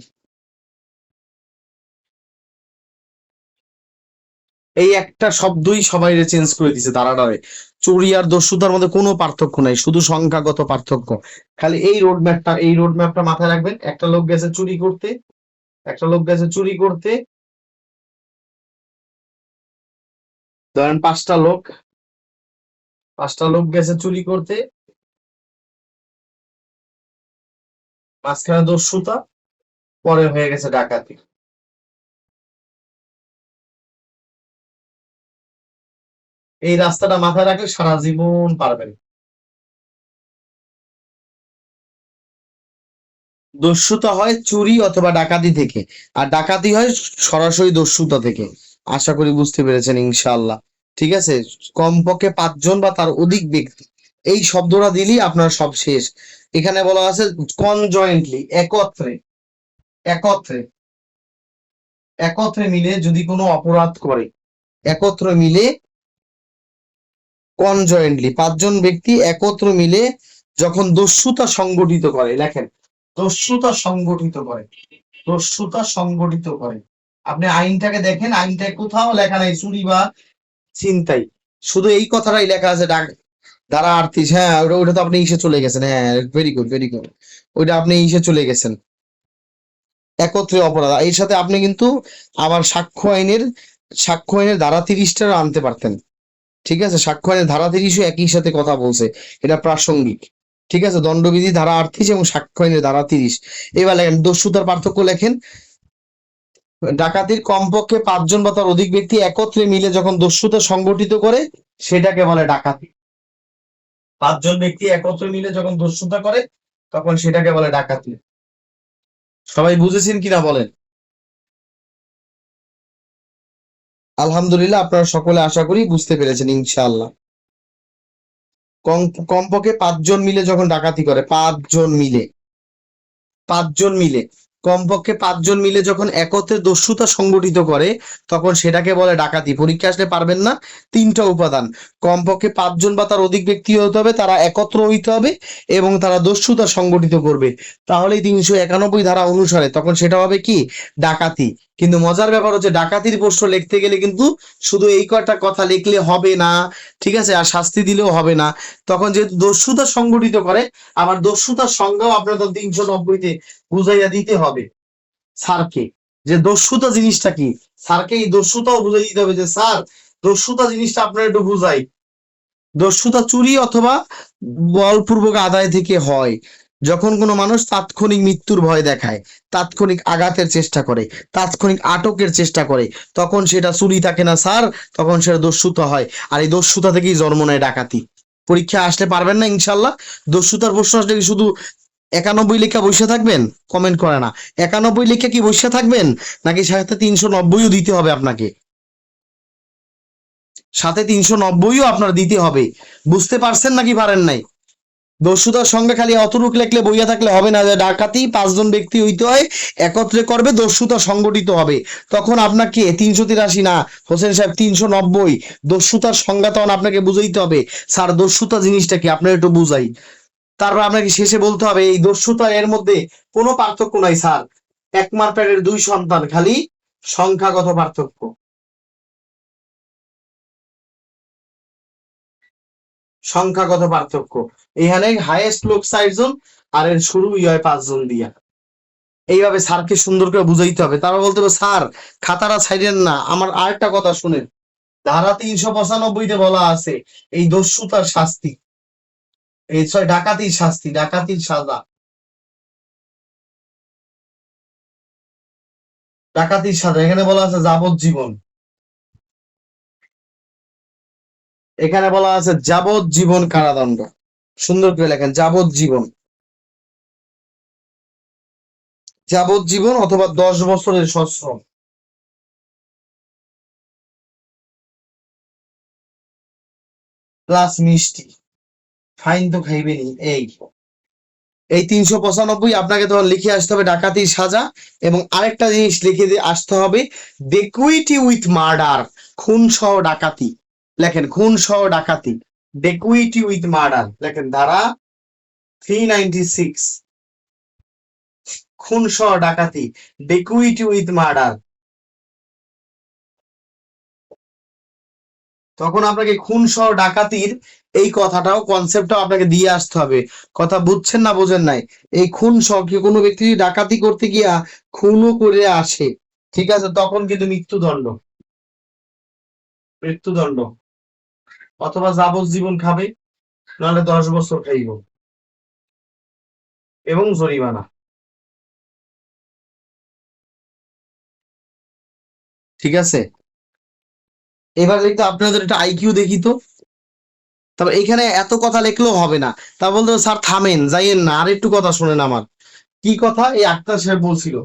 A: এই একটা শব্দই সবাই চেঞ্জ করে দিছে ধারাটারে। চুরি আর দস্যুতার মধ্যে কোনো পার্থক্য নাই, শুধু সংখ্যাগত পার্থক্য। খালি এই রোড ম্যাপটা, এই রোড ম্যাপটা মাথায় রাখবেন, একটা লোক গেছে চুরি করতে, একটা লোক গেছে চুরি করতে, ধরেন 5টা লোক, 5টা লোক গেছে চুরি করতে, মাঝখানে দস্যুতা, পরে হয়ে গেছে ডাকাতি। এই রাস্তাটা মাথায় রাখলে সারা জীবন পারবেন। দস্যুতা হয় চুরি অথবা ডাকাতি থেকে, আর ডাকাতি হয় সরাসরি দস্যুতা থেকে। আশা করি বুঝতে পেরেছেন ইনশাআল্লাহ। ঠিক আছে, কমপক্ষে 5 জন বা তার অধিক ব্যক্তি, এই শব্দটা দিলেই আপনার সব শেষ। এখানে বলা আছে কনজয়েন্টলি, একত্রে, একত্রে, একত্রে মিলে যদি কোনো অপরাধ করে, একত্রে মিলে, কনজয়েন্টলি 5 জন ব্যক্তি একত্র মিলে যখন দস্যুতা সংগঠিত করে, লেখেন দস্যুতা সংগঠিত করে, দস্যুতা সংগঠিত করে। আপনি আইনটাকে দেখেন, আইনটায় কোথাও লেখা নাই চুরি বা ছিনতাই, শুধু এই কথাটাই লেখা আছে ধারা 38। হ্যাঁ ওটা, ওটা তো আপনি ইসে চলে গেছেন, হ্যাঁ ভেরি গুড ভেরি গুড, ওইটা আপনি ইসে চলে গেছেন, একত্রে অপরাধ। এর সাথে আপনি কিন্তু আবার সাক্ষ্য আইনের ধারা 30টা আনতে পারতেন। ঠিক আছে, সাক্ষ্য আইনের ধারা 30ও একই সাথে কথা বলছে, এটা প্রাসঙ্গিক। ঠিক আছে, দণ্ডবিধি ধারা 38 এবং সাক্ষ্য আইনের ধারা 30। এবার লেখেন দস্যুতার পার্থক্য, লেখেন ডাকাতির কমপক্ষে 5 জন বা তার অধিক ব্যক্তি একত্রে মিলে যখন দস্যুতা সংগঠিত করে সেটাকে বলে ডাকাতি। 5 জন ব্যক্তি একত্রে মিলে যখন দস্যুতা করে তখন সেটাকে বলে ডাকাতি। সবাই বুঝেছেন কিনা বলেন? আলহামদুলিল্লাহ, আপনারা সকলে আশা করি বুঝতে পেরেছেন ইনশাআল্লাহ। কমপক্ষে 5 জন মিলে যখন ডাকাতি করে, 5 জন মিলে কমপক্ষে 5 জন মিলে যখন একত্রে দস্যুতা সংগঠিত করে, তখন সেটাকে বলে ডাকাতি। পরীক্ষা আসলে পারবেন না, 3টা উপাদান, কমপক্ষে 5 জন বা তার অধিক ব্যক্তি হতে হবে, তারা একত্র হইতে হবে এবং তারা দস্যুতা সংগঠিত করবে, তাহলেই 391 ধারা অনুসারে তখন সেটা হবে কি, ডাকাতি। কিন্তু মজার ব্যাপার হচ্ছে ডাকাতির প্রশ্ন লিখতে গেলে কিন্তু শুধু এই কয়টা কথা লিখলে হবে না, ঠিক আছে, আর শাস্তি দিলেও হবে না। তখন যেহেতু দস্যুতা সংগঠিত করে, আবার দস্যুতার সংজ্ঞাও আপনার 390-তে বুঝাইয়া দিতে হবে স্যারকে, যে দস্যুতা জিনিসটা কি। স্যারকে এই দস্যুতাও বুঝাই দিতে হবে যে স্যার, দস্যুতা জিনিসটা আপনার একটু বুঝাই। দস্যুতা চুরি অথবা বলপূর্বক আদায় থেকে হয়, যখন কোনো মানুষ তাৎক্ষণিক মৃত্যুর ভয় দেখায়, তাৎক্ষণিক আঘাতের চেষ্টা করে, তাৎক্ষণিক আটকের চেষ্টা করে, তখন সেটা চুরি থাকে না স্যার, তখন সেটা দস্যুতা হয়। আর এই দস্যুতা থেকেই জন্ম নেয় ডাকাতি। পরীক্ষা আসলে পারবেন না ইনশাল্লাহ? দস্যুতার প্রশ্ন আসলে কি শুধু 91 লেখা বসে থাকবেন? কমেন্ট করে না। 91 লেখা কি বসে থাকবেন, নাকি সাথে 390ও দিতে হবে আপনাকে? সাথে 390ও আপনার দিতে হবে। বুঝতে পারছেন নাকি পারেন নাই? দস্যুতার সঙ্গে খালি অতটুক লেখলে বইয়া থাকলে হবে না, যে ডাকাতি 5 জন ব্যক্তি হইতে হয়, একত্রে করবে, দস্যুতা সংগঠিত হবে। তখন আপনাকে 383 না হোসেন সাহেব, 390 দস্যুতার সংজ্ঞা তখন আপনাকে বুঝাইতে হবে। স্যার দস্যুতা জিনিসটা কি আপনার একটু বুঝাই। তারপর আপনাকে শেষে বলতে হবে এই দস্যুতা এর মধ্যে কোনো পার্থক্য নাই স্যার, এক মার পেটের 2 সন্তান, খালি সংখ্যাগত পার্থক্য। সংখ্যাগত পার্থক্য। এখানে হাইয়েস্ট লোক 4 জন, আর এর শুরুই হয় 5 জন দিয়া। এইভাবে স্যারকে সুন্দর করে বুঝাইতে হবে। তারপর বলতে হবে স্যার খাতাটা ছাইড়েন না, আমার আরেকটা কথা শুনেন। ধারা 395-তে বলা আছে এই দস্যুতার শাস্তি, এই ডাকাতির শাস্তি, ডাকাতির সাজা, ডাকাতির সাজা এখানে বলা আছে যাবজ্জীবন। এখানে বলা আছে যাবজ্জীবন কারাদণ্ড। সুন্দর করে লেখেন যাবজ্জীবন, যাবজ্জীবন অথবা 10 বছরের সশ্রম প্লাস মিষ্টি, ফাইন তো খাইবেনি। এই 395 আপনাকে তখন লিখে আসতে হবে ডাকাতির সাজা, এবং আরেকটা জিনিস লিখে দিয়ে আসতে হবে ডেকুইটি উইথ মার্ডার, খুন সহ ডাকাতি। লেখেন খুন সহ ডাকাতি, ডেকুইটি উইথ মার্ডার লেখেন, ধারা 396, খুন সহ ডাকাতি, ডেকুইটি উইথ মার্ডার। তখন আপনাকে খুন সহ ডাকাতির এই কথাটাও, কনসেপ্টটাও আপনাকে দিয়ে আসতে হবে। কথা বুঝছেন না বোঝেন নাই? এই খুন সহ কি কোনো ব্যক্তি যদি ডাকাতি করতে গিয়া খুনও করে আসে, ঠিক আছে, তখন কিন্তু মৃত্যুদণ্ড, মৃত্যুদণ্ড অথবা যাবজ্জীবন খাবে, নাহলে 10 বছর খাইব এবং জরিমানা। ঠিক আছে, এবার দেখতো আপনাদের একটা আইকিউ দেখি তো। তবে এখানে এত কথা লিখলেও হবে না। তা বলতো স্যার থামেন, যাইয়েন না, আর একটু কথা শোনেন আমার। কি কথা? এই আক্তার সাহেব বলছিল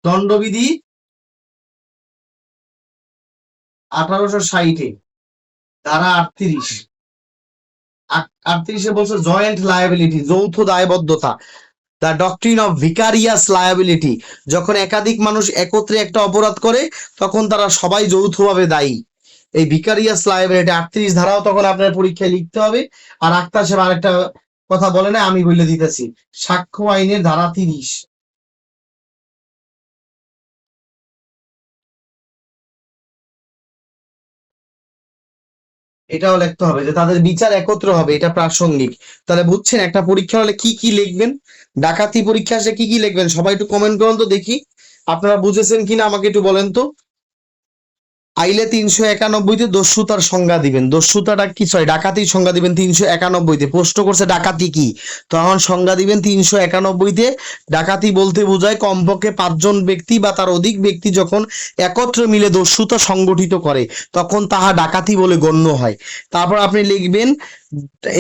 A: দণ্ডবিধি 1860-এ ধারা 38, 38-এ বলছে জয়েন্ট লায়াবিলিটি, যৌথ দায়বদ্ধতা, দ্য ডক্ট্রিন অফ ভিকারিয়াস লায়াবিলিটি, যখন একাধিক মানুষ একত্রে একটা অপরাধ করে তখন তারা সবাই যৌথভাবে দায়ী। এই ভিকারিয়াস লায়াবিলিটি 38 ধারাও তখন আপনার পরীক্ষায় লিখতে হবে। আর আক্তার সাহেব আরেকটা কথা বলে না, আমি বলে দিতেছি, সাক্ষ্য আইনের ধারা 30, এটাও লিখতে হবে যে তাদের বিচার একত্র হবে, এটা প্রাসঙ্গিক। তাহলে বুঝছেন একটা পরীক্ষা হলে কি কি লিখবেন, ডাকাতি পরীক্ষা আসলে কি কি লিখবেন, সবাই একটু কমেন্ট করুন তো দেখি আপনারা বুঝেছেন কিনা, আমাকে একটু বলেন তো। আইলে 391-তে দস্যুতার সংজ্ঞা দিবেন, দস্যুতাটা কি, সরি ডাকাতির সংজ্ঞা দিবেন 391-তে। প্রশ্ন করছে ডাকাতি কি, তখন সংজ্ঞা দিবেন 391-তে। ডাকাতি বলতে বোঝায় কমপক্ষে 5 জন ব্যক্তি বা তার অধিক ব্যক্তি যখন একত্রে মিলে দস্যুতা সংগঠিত করে, তখন তাহা ডাকাতি বলে গণ্য হয়। তারপর আপনি লিখবেন,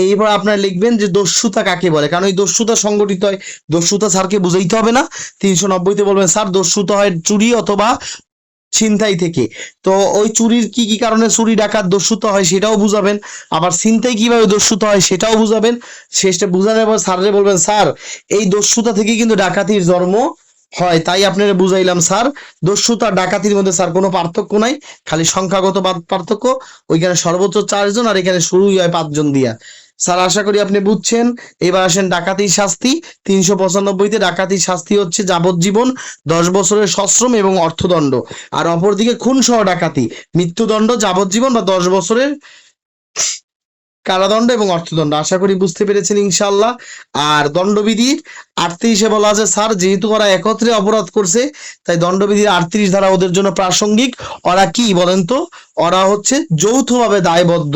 A: এইবার আপনার লিখবেন যে দস্যুতা কাকে বলে, কারণ এই দস্যুতা সংগঠিত হয়, দস্যুতা স্যারকে বুঝাইতে হবে না। 390-তে বলবেন স্যার দস্যুতা হয় চুরি অথবা ছিনতাই থেকে। তো ওই চুরির কি কি কারণে চুরি ডাকাত দস্যুতা হয় সেটাও বুঝাবেন, আবার ছিনতাই কিভাবে দস্যুতা হয় সেটাও বুঝাবেন। শেষটা বুঝানোর পর স্যাররে বলবেন, স্যার এই দস্যুতা থেকে কিন্তু ডাকাতির জন্ম হয়, তাই আপনারা বুঝাইলাম স্যার। দস্যুতা আর ডাকাতির মধ্যে স্যার কোনো পার্থক্য নাই, খালি সংখ্যাগত পার্থক্য। ওইখানে সর্বোচ্চ 4 জন আর এখানে শুরুই হয় 5 জন দিয়া। স্যার আশা করি আপনি বুঝছেন। এবার আসেন ডাকাতির শাস্তি। 395-তে ডাকাতির শাস্তি হচ্ছে যাবজ্জীবন, 10 বছরের সশ্রম এবং অর্থদণ্ড। আর অপরদিকে খুন সহ ডাকাতি, মৃত্যুদণ্ড, যাবজ্জীবন বা 10 বছরের কারাদণ্ড এবং অর্থদণ্ড। আশা করি বুঝতে পেরেছেন ইনশাল্লাহ। আর দণ্ডবিধির 38-এ বলা আছে, স্যার যেহেতু ওরা একত্রে অপরাধ করছে তাই দণ্ডবিধির 38 ধারা ওদের জন্য প্রাসঙ্গিক। ওরা কি বলেন তো? ওরা হচ্ছে যৌথভাবে দায়বদ্ধ।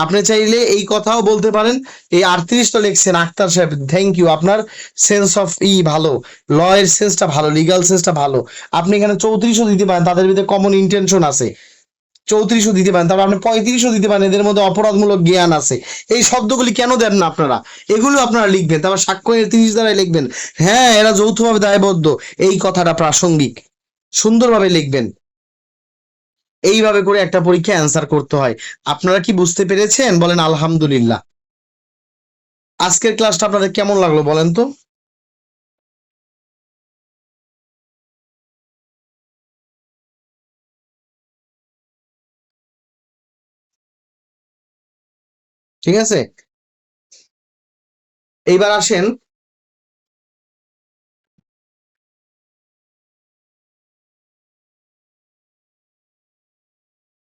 A: আপনি চাইলে এই কথাও বলতে পারেন, এই 38টা লিখছেন আক্তার সাহেব, থ্যাংক ইউ, আপনার সেন্স অফ ভালো, ল এর সেন্সটা ভালো, লিগাল সেন্সটা ভালো। আপনি এখানে 34ও দিতে পারেন, তাদের ভিতরে কমন ইন্টেনশন আছে। 34ও দিতে পারেন, তারপর আপনি 35ও দিতে পারেন, এদের মধ্যে অপরাধমূলক জ্ঞান আছে। এই শব্দগুলি কেন দেন না আপনারা? এগুলো আপনারা লিখবেন, তারপর সাক্ষ্য 30 দ্বারাই লিখবেন, হ্যাঁ এরা যৌথভাবে দায়বদ্ধ, এই কথাটা প্রাসঙ্গিক। সুন্দরভাবে লিখবেন। এইভাবে করে একটা পরীক্ষা অ্যান্সার করতে হয়। আপনারা কি বুঝতে পেরেছেন? বলেন আলহামদুলিল্লাহ। আজকের ক্লাসটা আপনাদের কেমন লাগলো বলেন তো? ঠিক আছে, এইবার আসেন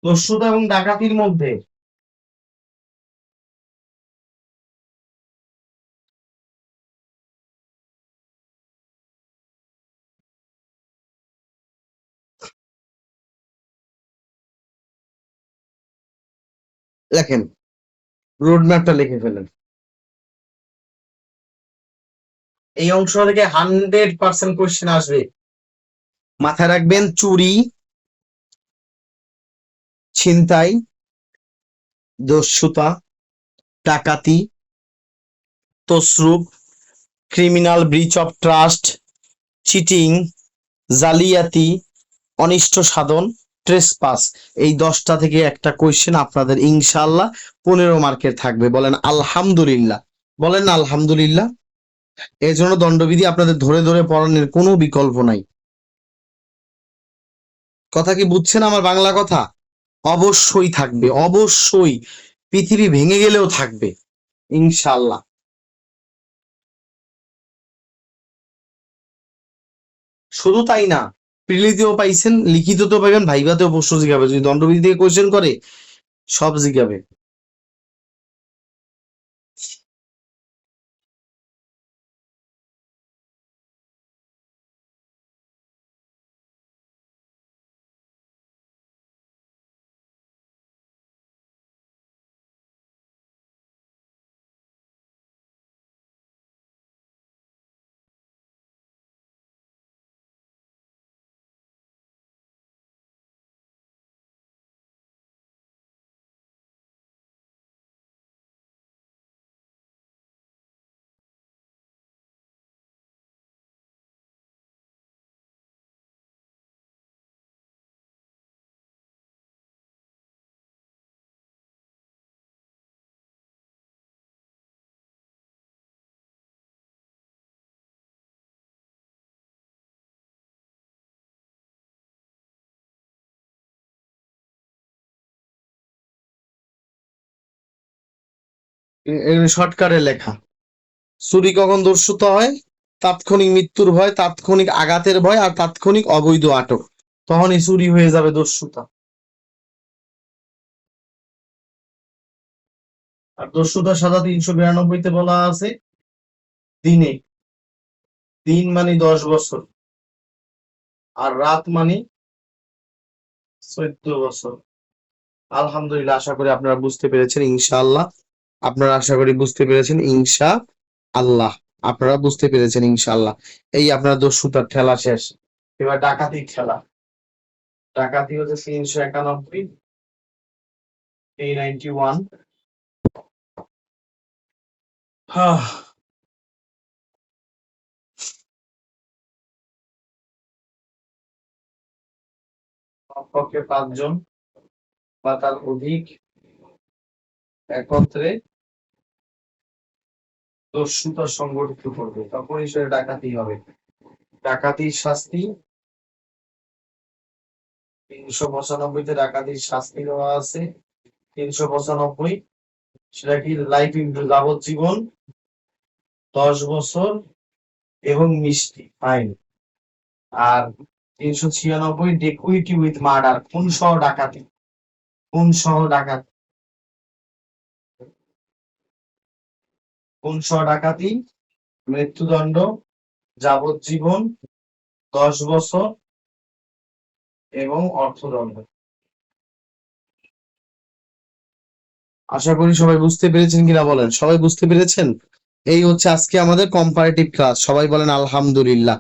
A: দস্যুতা এবং ডাকাতির মধ্যে লেখেন, রোড ম্যাপটা লিখে ফেলেন। এই অংশ থেকে 100% কোশ্চেন আসবে। মাথায় রাখবেন, চুরি, ছিনতাই, দস্যুতা, ডাকাতি, তসরুপ, criminal breach of trust, cheating, জালিয়াতি, অনিষ্ট সাধন, ট্রেসপাস, এই 10টা থেকে একটা কোয়েশ্চেন আপনাদের ইনশাআল্লাহ 15 মার্কের থাকবে। বলেন আলহামদুলিল্লাহ। বলেন না আলহামদুলিল্লাহ। এই জন্য দণ্ডবিধি আপনাদের ধরে ধরে পড়ানোর কোনো বিকল্প নাই। কথা কি বুঝছেন আমার বাংলা কথা? অবশ্যই থাকবে, অবশ্যই, পৃথিবী ভেঙে গেলেও থাকবে ইনশাআল্লাহ। শুধু তাই না, প্রিলিতেও পাইছেন, লিখিততেও পাইবেন, ভাইভাতেও প্রশ্ন জিগাবে, যদি দণ্ডবিধি থেকে কোয়েশ্চেন করে সব জিগাবে। শর্টকাটে লেখা। চুরি কখন দস্যুতা হয়? তাৎক্ষণিক মৃত্যুর ভয়, তাৎক্ষণিক আঘাতের ভয় আর তাৎক্ষণিক অবৈধ আটক, তখনই চুরি হয়ে যাবে দস্যুতা। আর দস্যুতার সাজা 392-তে বলা আছে দিনে, দিন মানে 10 বছর, আর রাত মানে 14 বছর। আলহামদুলিল্লাহ, আশা করি আপনারা বুঝতে পেরেছেন ইনশাআল্লাহ। আপনারা আশা করি বুঝতে পেরেছেন ইনশা আল্লাহ। আপনারা বুঝতে পেরেছেন ইনশাআল্লাহ। এই আপনার দস্যুতার খেলা শেষ। এবার ডাকাতির খেলা। ডাকাতি হচ্ছে 391, 391। কমপক্ষে 5 জন বা তার অধিক একত্রে দস্যুতা সংগঠিত করবে, তখনই সে ডাকাতি হবে। ডাকাতির শাস্তি 395-তে ডাকাতির শাস্তি দেওয়া আছে। 395 সেটা কি লাইফ যাবজ্জীবন, 10 বছর এবং মিষ্টি ফাইন। আর 396 ডেকুইটি উইথ মার্ডার, খুন সহ ডাকাতি। খুন সহ ডাকাতি, খুন সহ ডাকাতি, মৃত্যুদণ্ড, যাবজ্জীবন, 10 বছর এবং অর্থদণ্ড। আশা করি সবাই বুঝতে পেরেছেন কিনা বলেন, সবাই বুঝতে পেরেছেন? এই হচ্ছে আজকে আমাদের কম্পারেটিভ ক্লাস। সবাই বলেন আলহামদুলিল্লাহ।